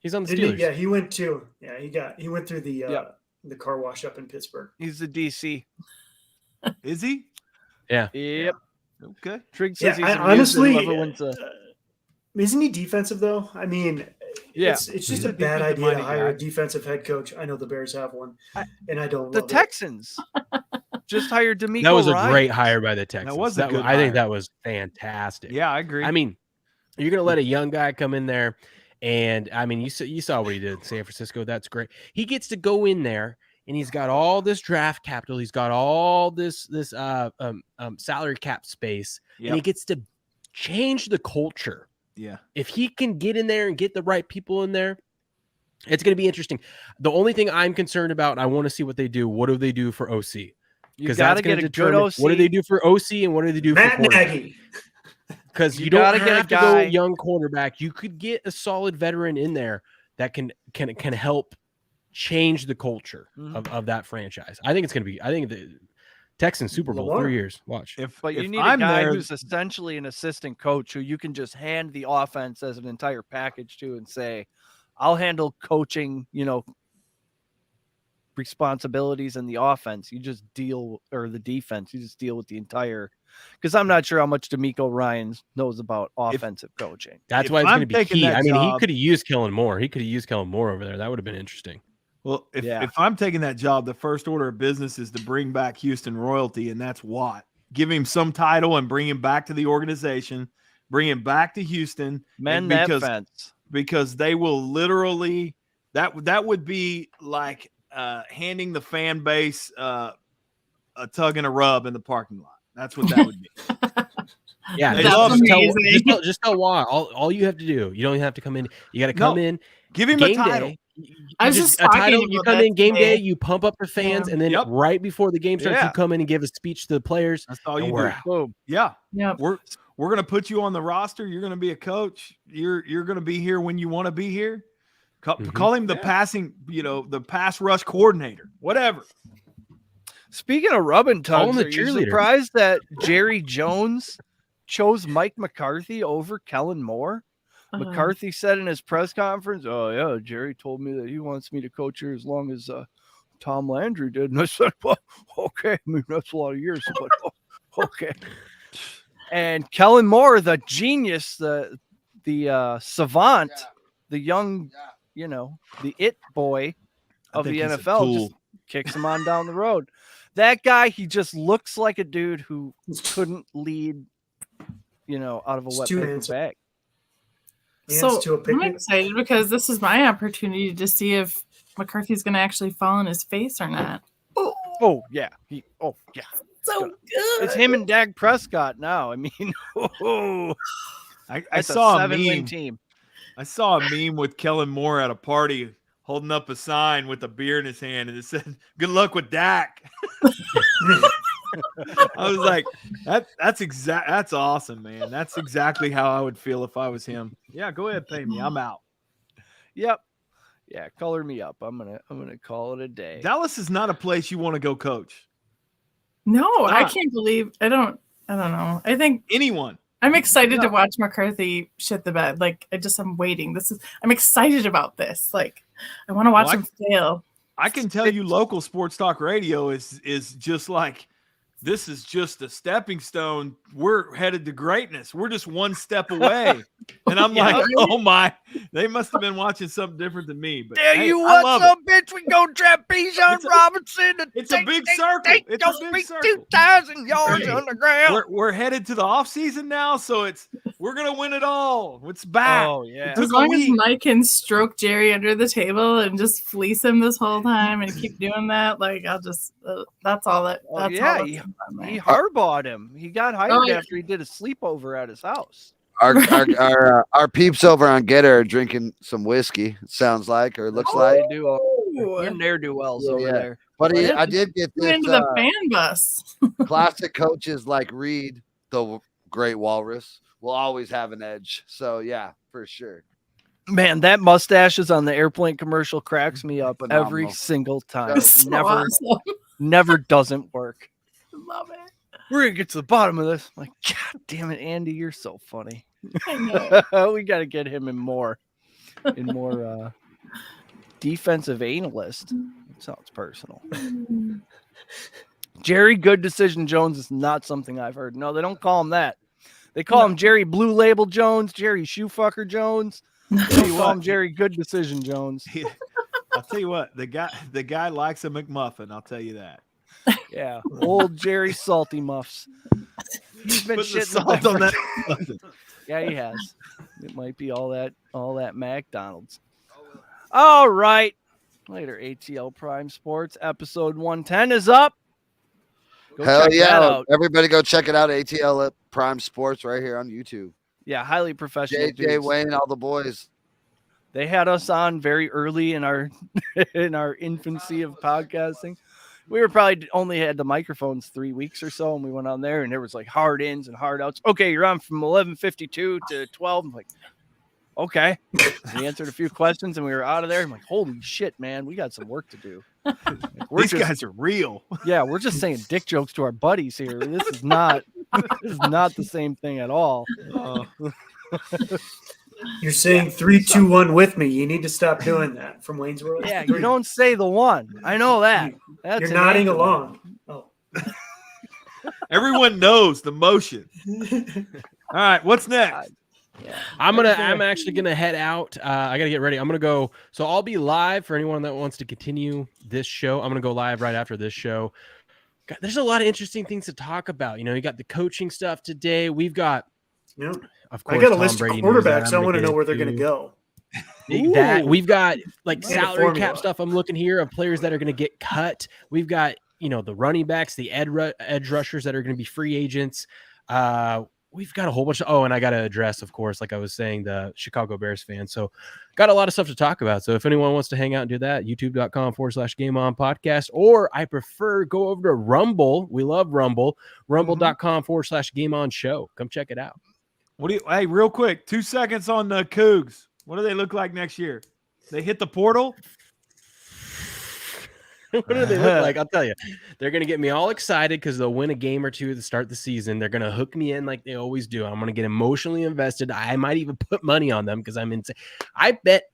he's on the Steelers. Yeah, he went too. Yeah, he went through the car wash up in Pittsburgh. He's the DC. Is he? Yeah. Yep. Okay. Trig says he's honestly, isn't he defensive though? I mean, it's just a bad idea to hire a defensive head coach. I know the Bears have one, and I don't. The Texans just hired DeMeco. That was a Ryan. great hire by the Texans. That was a good I think that was fantastic. Yeah, I agree. I mean, you're going to let a young guy come in there, and I mean, you saw what he did in San Francisco. That's great. He gets to go in there, and he's got all this draft capital. He's got all this salary cap space, and he gets to change the culture. Yeah. If he can get in there and get the right people in there, it's going to be interesting. The only thing I'm concerned about, and I want to see what they do. What do they do for OC? Because that's going to determine what do they do for OC and what do they do for quarterback. Because you don't have to go young quarterback. You could get a solid veteran in there that can help change the culture of that franchise. I think it's going to be. I think the Texans Super Bowl 3 years. Watch. But you need a guy who's essentially an assistant coach who you can just hand the offense as an entire package to and say, I'll handle coaching, responsibilities in the offense. You just deal, or the defense, you just deal with the entire, because I'm not sure how much DeMeco Ryans knows about offensive coaching. That's why it's going to be key. I mean, he could have used Kellen Moore. He could have used Kellen Moore over there. That would have been interesting. Well, if I'm taking that job, the first order of business is to bring back Houston royalty, and that's what. Give him some title and bring him back to the organization, bring him back to Houston. Because they will literally that would be like handing the fan base a tug and a rub in the parking lot. That's what that would be. Yeah, just tell why. All you have to do, you don't even have to come in. You got to come in, give him a title. I was just a title. You come in game day, you pump up the fans, and then Yep. right before the game starts, you come in and give a speech to the players. That's all you do. Boom. Yeah. We're gonna put you on the roster. You're gonna be a coach. You're gonna be here when you want to be here. Call him the passing, the pass rush coordinator, whatever. Speaking of rubbing tugs, are you surprised that Jerry Jones chose Mike McCarthy over Kellen Moore? McCarthy said in his press conference, "Oh yeah, Jerry told me that he wants me to coach here as long as Tom Landry did. And I said, well, okay. I mean, that's a lot of years, but okay. And Kellen Moore, the genius, the savant, the young, the it boy of the NFL, just kicks him on down the road. That guy, he just looks like a dude who couldn't lead, out of a wet paper bag. So I'm excited because this is my opportunity to see if McCarthy's going to actually fall on his face or not. Oh yeah. So good. It's him and Dak Prescott now. I mean, I saw a 7-win meme. team. I saw a meme with Kellen Moore at a party holding up a sign with a beer in his hand, and it said, "Good luck with Dak." I was like, that's awesome, man. That's exactly how I would feel if I was him. Yeah, go ahead, pay me. I'm out. Yep. Yeah, color me up. I'm gonna call it a day. Dallas is not a place you want to go coach. No, I can't believe I don't know. I think anyone. I'm excited to watch McCarthy shit the bed. Like I'm waiting. I'm excited about this. Like I want to watch him fail. I can tell you local sports talk radio is just like, this is just a stepping stone. We're headed to greatness. We're just one step away. And I'm like, oh my, they must have been watching something different than me. But tell you what, some bitch, we go trapeze on Robinson. It's a big circle. It's a big circle. 2,000 yards underground. We're headed to the off season now, so we're gonna win it all. It's back. Oh yeah. As long as Mike can stroke Jerry under the table and just fleece him this whole time and keep doing that, like I'll just that's all that. That's all he harbaught him. He got hired after he did a sleepover at his house. Our peeps over on Getter are drinking some whiskey. It sounds like, or looks like. They do. Your ne'er-do-wells over there. But I did get this. Into the fan bus. Classic coaches like Reed, the great walrus, will always have an edge. So yeah, for sure. Man, that mustaches on the airplane commercial cracks me up every single time. Never doesn't work. Love it. We're gonna get to the bottom of this. Like, God damn it, Andy, you're so funny. I know. We got to get him in more defensive analyst. It sounds personal. Jerry Good Decision Jones is not something I've heard. No, they don't call him that. They call him Jerry Blue Label Jones, Jerry Shoefucker Jones. They call him Jerry Good Decision Jones. I'll tell you what, the guy likes a McMuffin. I'll tell you that. Yeah, old Jerry Salty Muffs. He's been shitting salt on that. Yeah, he has. It might be all that McDonald's. All right. Later, ATL Prime Sports episode 110 is up. Hell yeah. Everybody go check it out. ATL Prime Sports right here on YouTube. Yeah, highly professional. JJ dudes. Wayne, all the boys. They had us on very early in our infancy of podcasting. We were probably only had the microphones 3 weeks or so, and we went on there, and there was like hard ins and hard outs. Okay, you're on from 11:52 to 12. I'm like, okay. We answered a few questions, and we were out of there. I'm like, holy shit, man, we got some work to do. These guys are real. Yeah, we're just saying dick jokes to our buddies here. This is not the same thing at all. You're saying 3, 2, 1 with me. You need to stop doing that from Wayne's World. Yeah, you don't say the one. I know that. You're nodding along. Oh. Everyone knows the motion. All right, what's next? Yeah. I'm actually gonna head out. I gotta get ready. I'm gonna go. So I'll be live for anyone that wants to continue this show. I'm gonna go live right after this show. God, there's a lot of interesting things to talk about. You got the coaching stuff today. We've got. Yeah. Of course, I got a list of quarterbacks. I want to know where they're going to go. We've got like salary cap stuff. I'm looking here of players that are going to get cut. We've got the running backs, the edge rushers that are going to be free agents. We've got a whole bunch of. Oh, and I got to address, of course, like I was saying, the Chicago Bears fans. So got a lot of stuff to talk about. So if anyone wants to hang out and do that, youtube.com/Game On Podcast, or I prefer go over to Rumble. We love Rumble. Rumble.com/Game On Show. Come check it out. Hey, real quick, 2 seconds on the Cougs. What do they look like next year? They hit the portal? What do they look like? I'll tell you. They're going to get me all excited because they'll win a game or two to start the season. They're going to hook me in like they always do. I'm going to get emotionally invested. I might even put money on them because I'm insane. I bet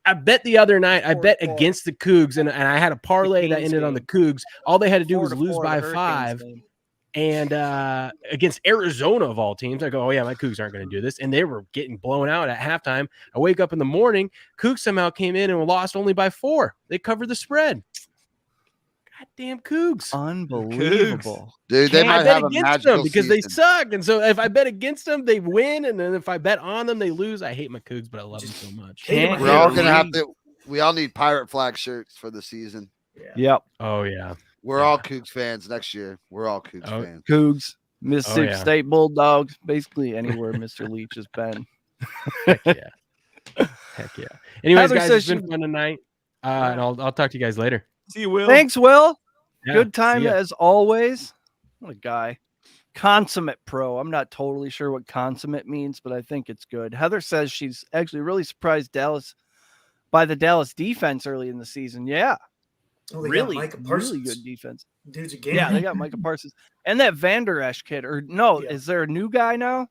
I bet the other night, I bet against the Cougs, and I had a parlay that ended on the Cougs. All they had to do was lose by 5. And against Arizona of all teams, I go, oh yeah, my Cougs aren't going to do this. And they were getting blown out at halftime. I wake up in the morning, Cougs somehow came in and lost only by 4. They covered the spread. Goddamn Cougs. Unbelievable. Dude, they might have a magical because season. they suck. And so if I bet against them, they win. And then if I bet on them, they lose. I hate my Cougs, but I love them so much. We're all going to have to – we all need pirate flag shirts for the season. Yeah. Yep. Oh, yeah. We're all Cougs fans next year. We're all Cougs fans. Cougs, Mississippi State Bulldogs, basically anywhere Mr. Leach has been. Heck yeah. Heck yeah. Anyways, guys, it's been fun tonight. And I'll talk to you guys later. See you, Will. Thanks, Will. Yeah, good time as always. What a guy. Consummate pro. I'm not totally sure what consummate means, but I think it's good. Heather says she's actually really surprised by the Dallas defense early in the season. Yeah. Oh, really good defense. Dude's a game. Yeah, they got Micah Parsons. And that Van Der Esch kid. Or no, is there a new guy now?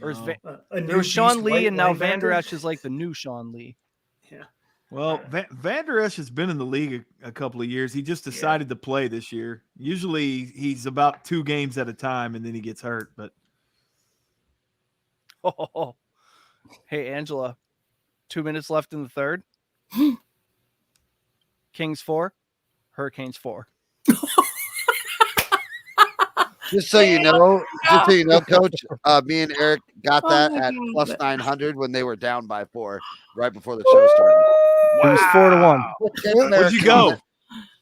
Or is there was Sean Lee, and now Van Der Esch is like the new Sean Lee. Yeah. Well, Van Der Esch has been in the league a couple of years. He just decided to play this year. Usually he's about 2 games at a time, and then he gets hurt. But hey, Angela, 2 minutes left in the third. Kings 4, Hurricanes 4. Just so you know, Coach, me and Eric got that at plus 900 when they were down by 4 right before the show started. It was 4-1. Where'd you go?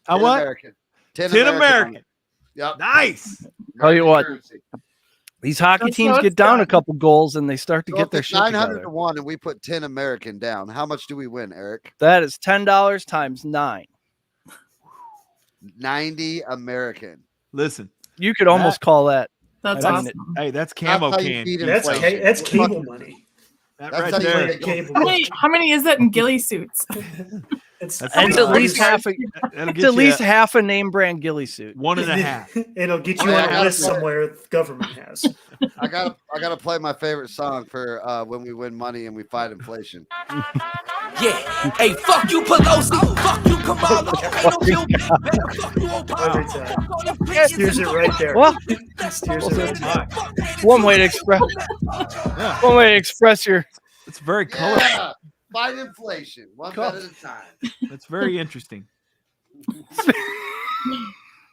How what? American. 10 American. Yep. Nice. Tell you what, these hockey teams get down a couple goals and they start to get their shit 900 together. to 1, and we put 10 American down. How much do we win, Eric? That is $10 times 9. 90 American. Listen, you could almost call that. That's awesome. Hey, that's camo candy. That's cable money. That That's right how there. you How many is that in ghillie suits? It's at least half a name brand ghillie suit. 1.5. It'll get you on a list somewhere the government has. I gotta play my favorite song for when we win money and we fight inflation. Yeah. Hey, fuck you, Pelosi. Fuck you, Kamala. Ain't no kill. Fuck you, Obama. Steers it right there. Well, Steers it right there. one way to express your. It's very colorful. Yeah. Fight inflation, one bet at a time. That's very interesting.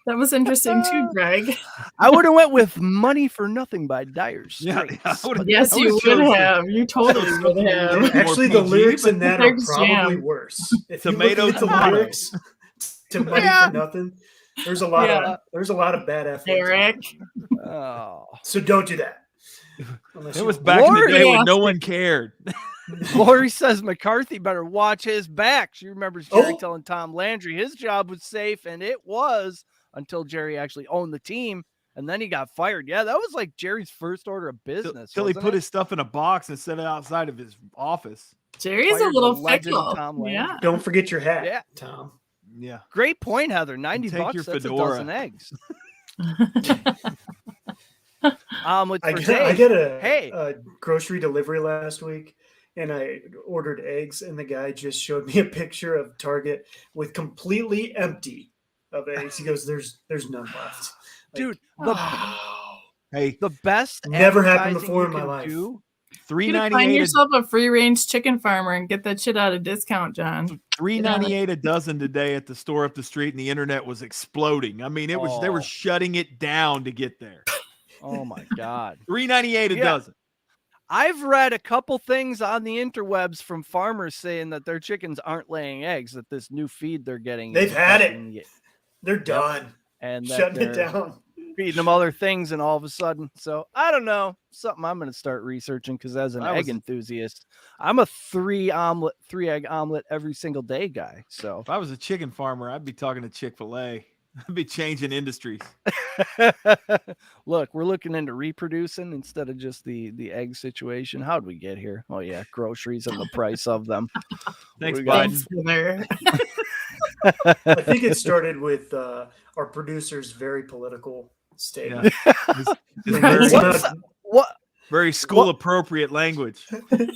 That was interesting too, Greg. I would have went with "Money for Nothing" by Dire Straits. Yes, you would have. You totally would have. Actually, the lyrics in that are probably worse. If Tomato, you look at the lyrics to "Money for Nothing," there's a lot of bad F words. Eric. Oh. So don't do that. It was back in the day when no one cared. Lori says McCarthy better watch his back. She remembers Jerry telling Tom Landry his job was safe, and it was until Jerry actually owned the team, and then he got fired. Yeah, that was like Jerry's first order of business. Till he put his stuff in a box and set it outside of his office. Jerry's a little fickle. Yeah. Don't forget your hat, Tom. Yeah. Great point, Heather. $90 your that's fedora. a dozen eggs. I got a grocery delivery last week, and I ordered eggs, and the guy just showed me a picture of Target with completely empty of eggs. He goes, "There's none left." Dude, the best never happened before in my life. $3.98. Find yourself a free range chicken farmer and get that shit out of discount, John. $3.98 a dozen today at the store up the street, and the internet was exploding. I mean, they were shutting it down to get there. Oh my God. $3.98 a dozen. I've read a couple things on the interwebs from farmers saying that their chickens aren't laying eggs, that this new feed they're getting. They've had it. They're done. And shutting it down. Feeding them other things, and all of a sudden. So I don't know. Something I'm going to start researching, because as an egg enthusiast, I'm a 3-egg omelet every single day guy. So if I was a chicken farmer, I'd be talking to Chick-fil-A. I'd be changing industries. Look, we're looking into reproducing instead of just the egg situation. How'd we get here? Oh yeah, groceries and the price of them. Thanks, Biden. I think it started with our producer's very political statement. Yeah. Very school appropriate language.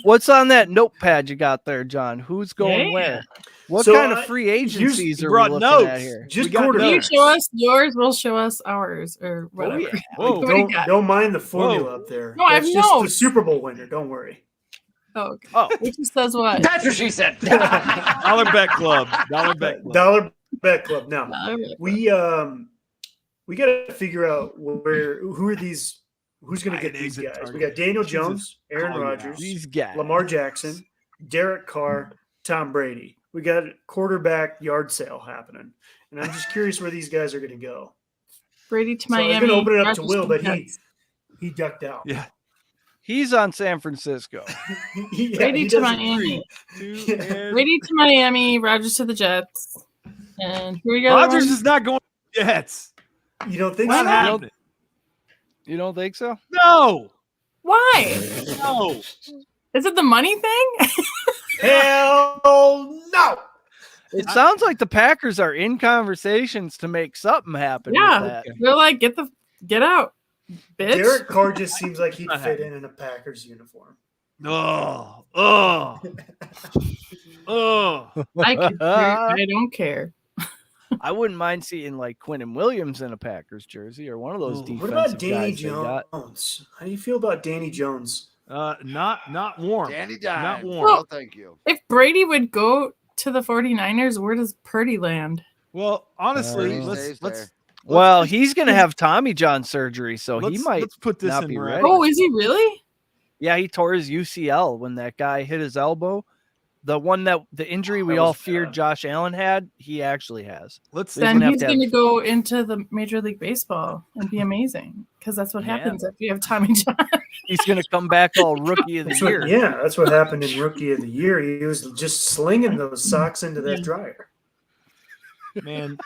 What's on that notepad you got there, John? Who's going where? What kind of free agencies are we looking at here? Just you show us yours, we'll show us ours, or whatever. Don't mind the formula up there. No, I have That's just the Super Bowl winner. Don't worry. Oh, which says what? That's what she said. Dollar Bet Club. Dollar Bet Club. Now we got to figure out who are these. Who's going to get these guys? We got Daniel Jones, Aaron Rodgers, these guys, Lamar Jackson, Derek Carr, Tom Brady. We got a quarterback yard sale happening, and I'm just curious where these guys are going to go. Brady to Miami. I'm going to open it up to Will, but he ducked out. Yeah. He's on San Francisco. Brady to Miami. Brady to Miami. Rodgers to the Jets. And here we go. Rodgers is not going to the Jets. You don't think so? You don't think so? No. Why? No. Is it the money thing? Hell no. It sounds like the Packers are in conversations to make something happen. Yeah. With that. They're like, get out. Bitch. Derek Carr just seems like he'd fit in a Packers uniform. Oh. I don't care. I wouldn't mind seeing like Quinnen Williams in a Packers jersey or one of those defensive What about Danny guys Jones? How do you feel about Danny Jones? Not warm. Danny died. Not warm. Well, No, thank you. If Brady would go to the 49ers, where does Purdy land? Well, honestly, Well, he's going to have Tommy John surgery, so he might put this not in be right. ready. Oh, is he really? Yeah, he tore his UCL when that guy hit his elbow. The injury we all feared Josh Allen had, he actually has. Then he's going to go into the Major League Baseball and be amazing because that's what happens if you have Tommy John. He's going to come back all Rookie of the Year. That's what happened in Rookie of the Year. He was just slinging those socks into that dryer. Man.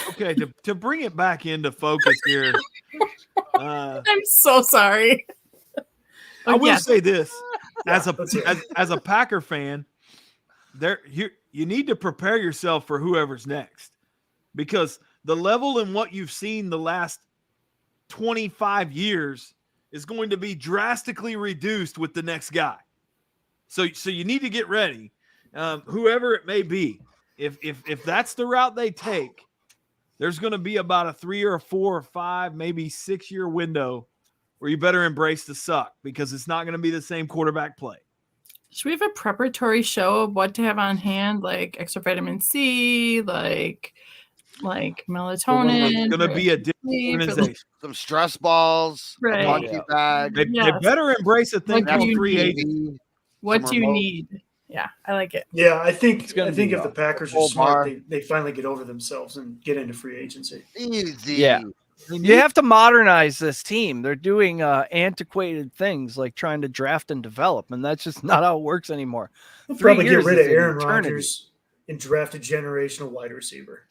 Okay, to bring it back into focus here. I'm so sorry. I will say this. As a Packer fan, you need to prepare yourself for whoever's next, because the level in what you've seen the last 25 years is going to be drastically reduced with the next guy. So you need to get ready, whoever it may be. If that's the route they take, there's going to be about a 3 or 4 or 5, maybe 6 year window where you better embrace the suck, because it's not going to be the same quarterback play. Should we have a preparatory show of what to have on hand, like extra vitamin C, like melatonin? It's going to be a different organization. Some stress balls, a monkey bag. They better embrace a thing called 380. What do you need? Yeah, I like it. Yeah, I think if the Packers are smart, they finally get over themselves and get into free agency. Easy. Yeah. You have to modernize this team. They're doing antiquated things like trying to draft and develop, and that's just not how it works anymore. They'll probably get rid of Aaron Rodgers and draft a generational wide receiver.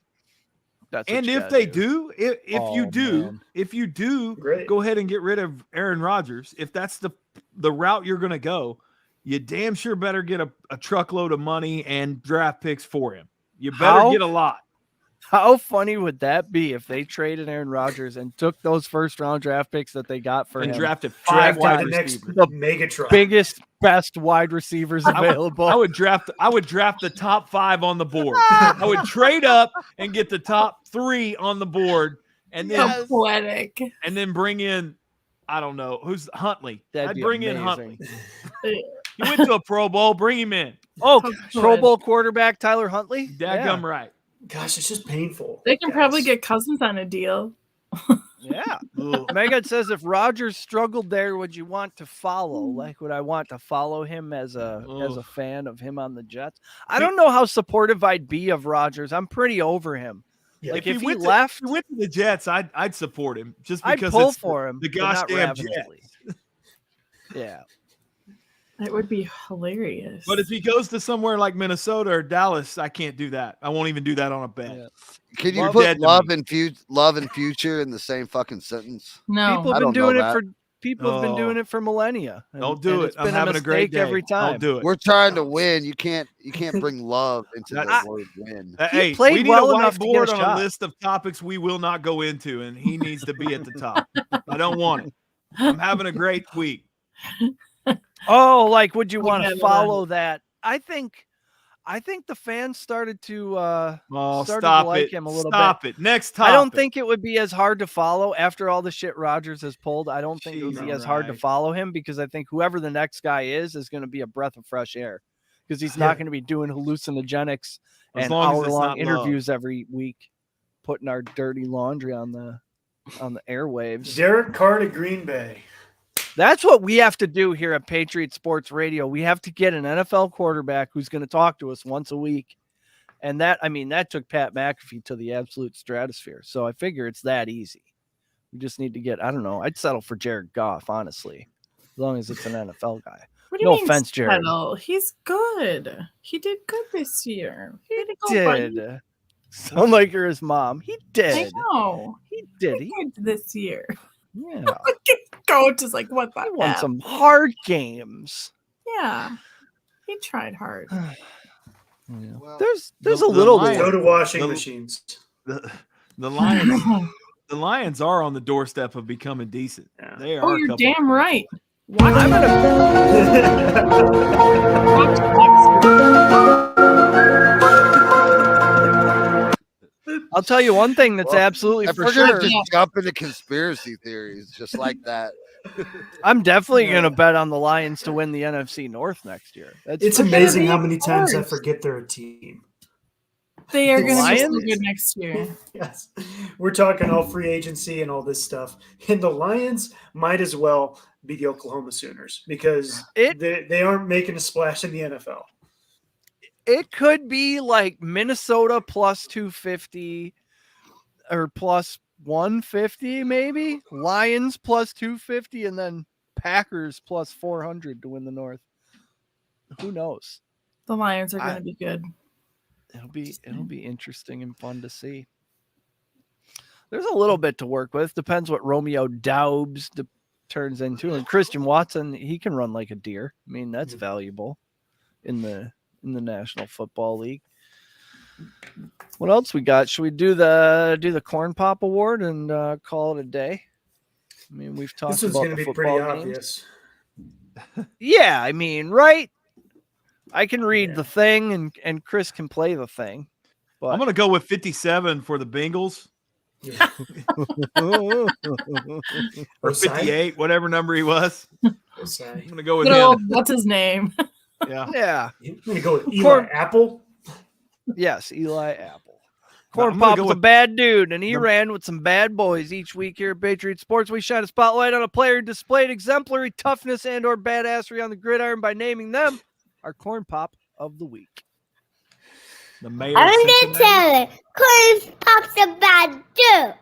And if they do, if you do, go ahead and get rid of Aaron Rodgers. If that's the route you're going to go, you damn sure better get a truckload of money and draft picks for him. You better get a lot. How funny would that be if they traded Aaron Rodgers and took those first round draft picks that they got for him and drafted 5 wide receivers, the Megatron, biggest, best wide receivers available? I would draft the top 5 on the board. I would trade up and get the top 3 on the board, and then poetic, and then bring in, I don't know who's Huntley. I'd bring in Huntley. He went to a Pro Bowl. Bring him in. Oh, Pro Bowl quarterback Tyler Huntley. Dadgum right. Gosh, it's just painful. They can probably get Cousins on a deal. Yeah. Megan says, if Rodgers struggled there, would you want to follow? Like, would I want to follow him as a fan of him on the Jets? I don't know how supportive I'd be of Rodgers. I'm pretty over him. Yeah. Like if he went to the Jets, I'd support him just because I'd pull for him. The gosh damn Jets. Yeah. It would be hilarious. But if he goes to somewhere like Minnesota or Dallas, I can't do that. I won't even do that on a bet. Yeah. Can you put love and future in the same fucking sentence? No. People have been doing it for millennia. Don't do it. I'm having a great day every time. Don't do it. We're trying to win. You can't bring love into the word win. Hey, we need a whiteboard on a list of topics we will not go into, and he needs to be at the top. I don't want it. I'm having a great week. Oh, like, would you want to follow that? I think the fans started to like him a little bit. Stop it. Next topic. I don't think it would be as hard to follow after all the shit Rodgers has pulled. I don't think it would be as hard to follow him because I think whoever the next guy is going to be a breath of fresh air because he's not going to be doing hallucinogenics and hour-long interviews every week, putting our dirty laundry on the airwaves. Derek Carr to Green Bay. That's what we have to do here at Patriot Sports Radio. We have to get an NFL quarterback who's going to talk to us once a week. And that took Pat McAfee to the absolute stratosphere. So I figure it's that easy. We just need to get, I don't know, I'd settle for Jared Goff, honestly, as long as it's an NFL guy. What do you mean offense, Jared. He's good. He did good this year. He did. Sound like you're his mom. He did. I know. He did. He did this year. Yeah. Coach is like, what the He won some hard games. Yeah. He tried hard. Well, there's a little Lions, go to washing machines. The Lions are on the doorstep of becoming decent. Yeah. They are. Oh, you're damn right. I'll tell you one thing that's absolutely for sure. Just jump into conspiracy theories just like that. I'm definitely going to bet on the Lions to win the NFC North next year. It's amazing how many times I forget they're a team. They are going to be so good next year. Yes. We're talking all free agency and all this stuff. And the Lions might as well be the Oklahoma Sooners because they aren't making a splash in the NFL. It could be like Minnesota plus 250 or plus 150, maybe. Lions plus 250, and then Packers plus 400 to win the North. Who knows? The Lions are going to be good. It'll be interesting and fun to see. There's a little bit to work with. Depends what Romeo Doubs turns into. And Christian Watson, he can run like a deer. I mean, that's valuable in the National Football League. What else we got? Should we do the Corn Pop Award and call it a day? I mean, we've talked about the football games. Yeah, I mean, right? I can read the thing and Chris can play the thing. But I'm going to go with 57 for the Bengals. Or 58, whatever number he was. I'm going to go with him. What's his name? Yeah. I'm going to go with Eli Apple. Yes, Eli Apple. Corn Pop was a bad dude, and he ran with some bad boys each week here at Patriot Sports. We shine a spotlight on a player who displayed exemplary toughness and or badassery on the gridiron by naming them our Corn Pop of the week. The mayor I'm going to tell it. Corn Pop's a bad dude.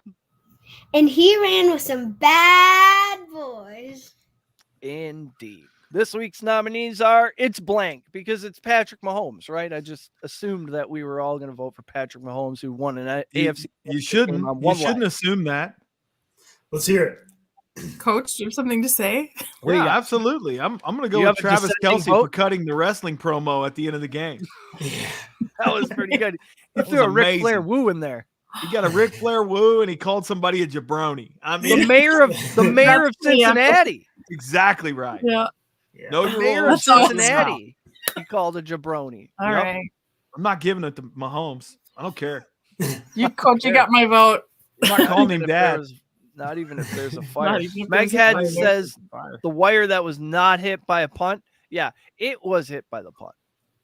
And he ran with some bad boys. Indeed. This week's nominees are it's blank because it's Patrick Mahomes, right? I just assumed that we were all going to vote for Patrick Mahomes, who won an AFC. You shouldn't assume that. Let's hear it. Coach, do you have something to say? Yeah, absolutely. I'm going to go with Travis Kelce for cutting the wrestling promo at the end of the game. That was pretty good. He threw a Ric Flair woo in there. He got a Ric Flair woo, and he called somebody a jabroni. I mean, the mayor of Cincinnati. Exactly right. Yeah. No, the mayor of Cincinnati. He called a jabroni. All right. I'm not giving it to Mahomes. I don't care. You got my vote. I'm not calling him dad. Not even if there's a fire. Meghead says the wire that was not hit by a punt. Yeah, it was hit by the punt.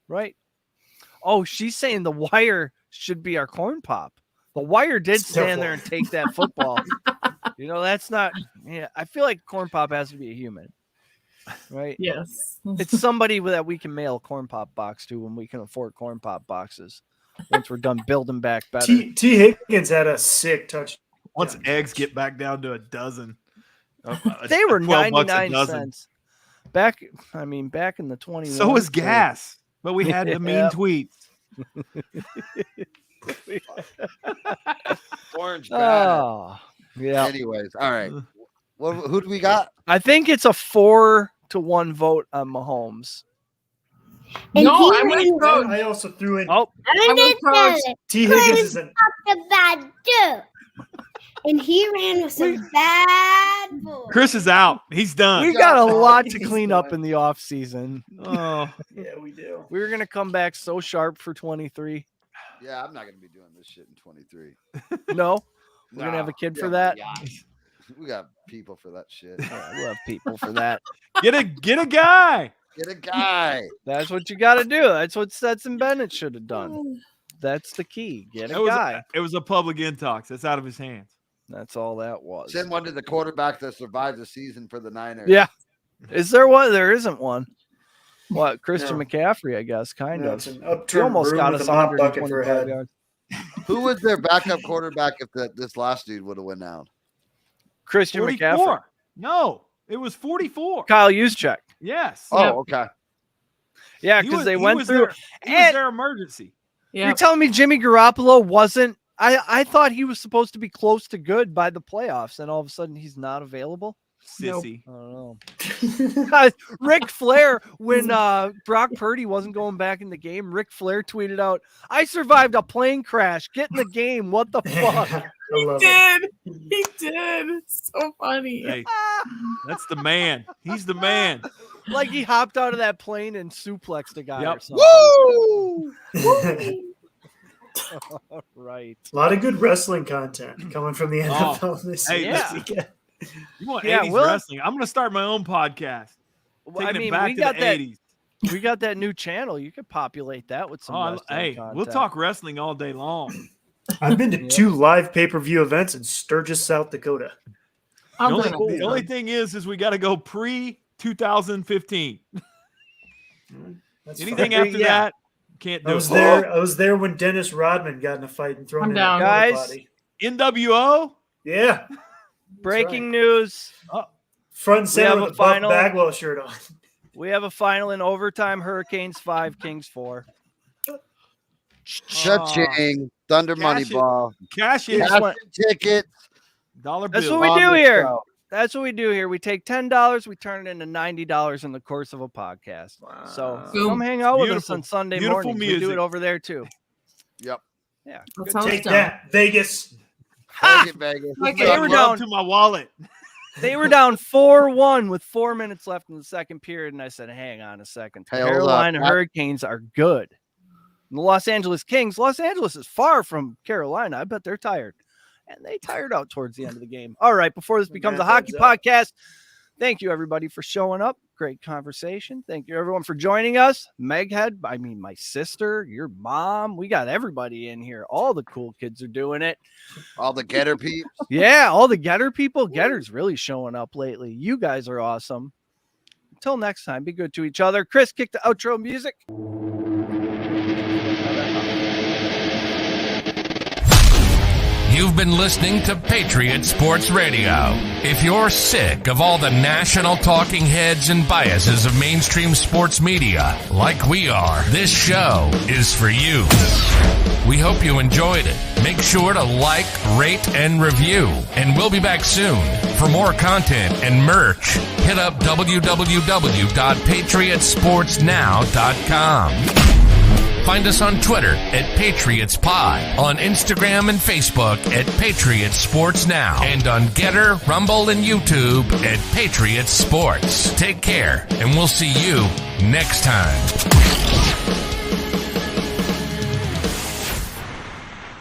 Right? Oh, she's saying the wire should be our Corn Pop. The wire did stand there and take that football. That's not. Yeah, I feel like Corn Pop has to be a human. Right? Yes. It's somebody that we can mail a Corn Pop box to when we can afford Corn Pop boxes. Once we're done building back better. T. Higgins had a sick touch. Once eggs get back down to a dozen. They were 99 cents. Back in the 21. So was gas. But we had the mean tweets. Orange bad. Oh, yeah. Anyways, all right. Who do we got? I think it's a 4-1 vote on Mahomes. And I also threw in. I'm going to tell it. T. Higgins is a bad dude. And he ran with some bad boys. Chris is out. He's done. We got a lot to clean up in the off season. Oh, yeah, we do. We were gonna come back so sharp for 23. Yeah, I'm not gonna be doing this shit in 23. No, we're gonna have a kid for that. We got people for that shit. Yeah, we'll have people for that. Get a guy. Get a guy. That's what you got to do. That's what Stetson Bennett should have done. That's the key. Get a guy. It was a public intox. That's out of his hands. That's all that was. Send one to the quarterback that survived the season for the Niners. Yeah. Is there one? There isn't one. What? Christian McCaffrey, I guess, kind of. He almost got us 125 yards. Who was their backup quarterback if this last dude would have went out? Christian 44. McCaffrey. No, it was 44. Kyle Juszczyk. Yes. Oh, okay. Yeah, because they went through. It was their emergency. Yeah. You're telling me Jimmy Garoppolo wasn't? I thought he was supposed to be close to good by the playoffs, and all of a sudden he's not available. Sissy. I don't know. Guys, Ric Flair, when Brock Purdy wasn't going back in the game, Ric Flair tweeted out, "I survived a plane crash. Get in the game. What the fuck?" He did. It's so funny. Hey, that's the man. He's the man. Like he hopped out of that plane and suplexed a guy or something. Woo! Right. A lot of good wrestling content coming from the NFL this weekend. You want 80s wrestling? I'm going to start my own podcast. Taking it back to the 80s. We got that new channel. You could populate that with some wrestling content. We'll talk wrestling all day long. I've been to 2 live pay-per-view events in Sturgis, South Dakota. The only thing is we got to go pre-2015. Anything after that, can't do it. I was there when Dennis Rodman got in a fight and thrown in a body. NWO? Yeah. Breaking news. Front and center with a Buff Bagwell shirt on. We have a final in overtime. Hurricanes 5, Kings 4. Cha-ching. Thunder Moneyball. Cash in. Tickets. Dollar bill. That's what we do here. That's what we do here. We take $10, we turn it into $90 in the course of a podcast. Wow. So come hang out with us on Sunday morning. We do it over there too. Yep. Yeah. Take that, Vegas. Take it, Vegas. They were down to my wallet. They were down 4-1 with 4 minutes left in the second period, and I said, "Hang on a second. Carolina Hurricanes are good." And the Los Angeles Kings. Los Angeles is far from Carolina. I bet they're tired. And they tired out towards the end of the game. All right, before this becomes a hockey podcast, thank you, everybody, for showing up. Great conversation. Thank you, everyone, for joining us. Meghead, my sister, your mom. We got everybody in here. All the cool kids are doing it. All the Getter peeps. Yeah, all the Getter people. Getter's really showing up lately. You guys are awesome. Until next time, be good to each other. Chris, kick the outro music. You've been listening to Patriot Sports Radio. If you're sick of all the national talking heads and biases of mainstream sports media, like we are, this show is for you. We hope you enjoyed it. Make sure to like, rate, and review. And we'll be back soon. For more content and merch, hit up www.patriotsportsnow.com. Find us on Twitter at PatriotsPod, on Instagram and Facebook at Patriot Sports Now, and on Getter, Rumble, and YouTube at Patriot Sports. Take care, and we'll see you next time.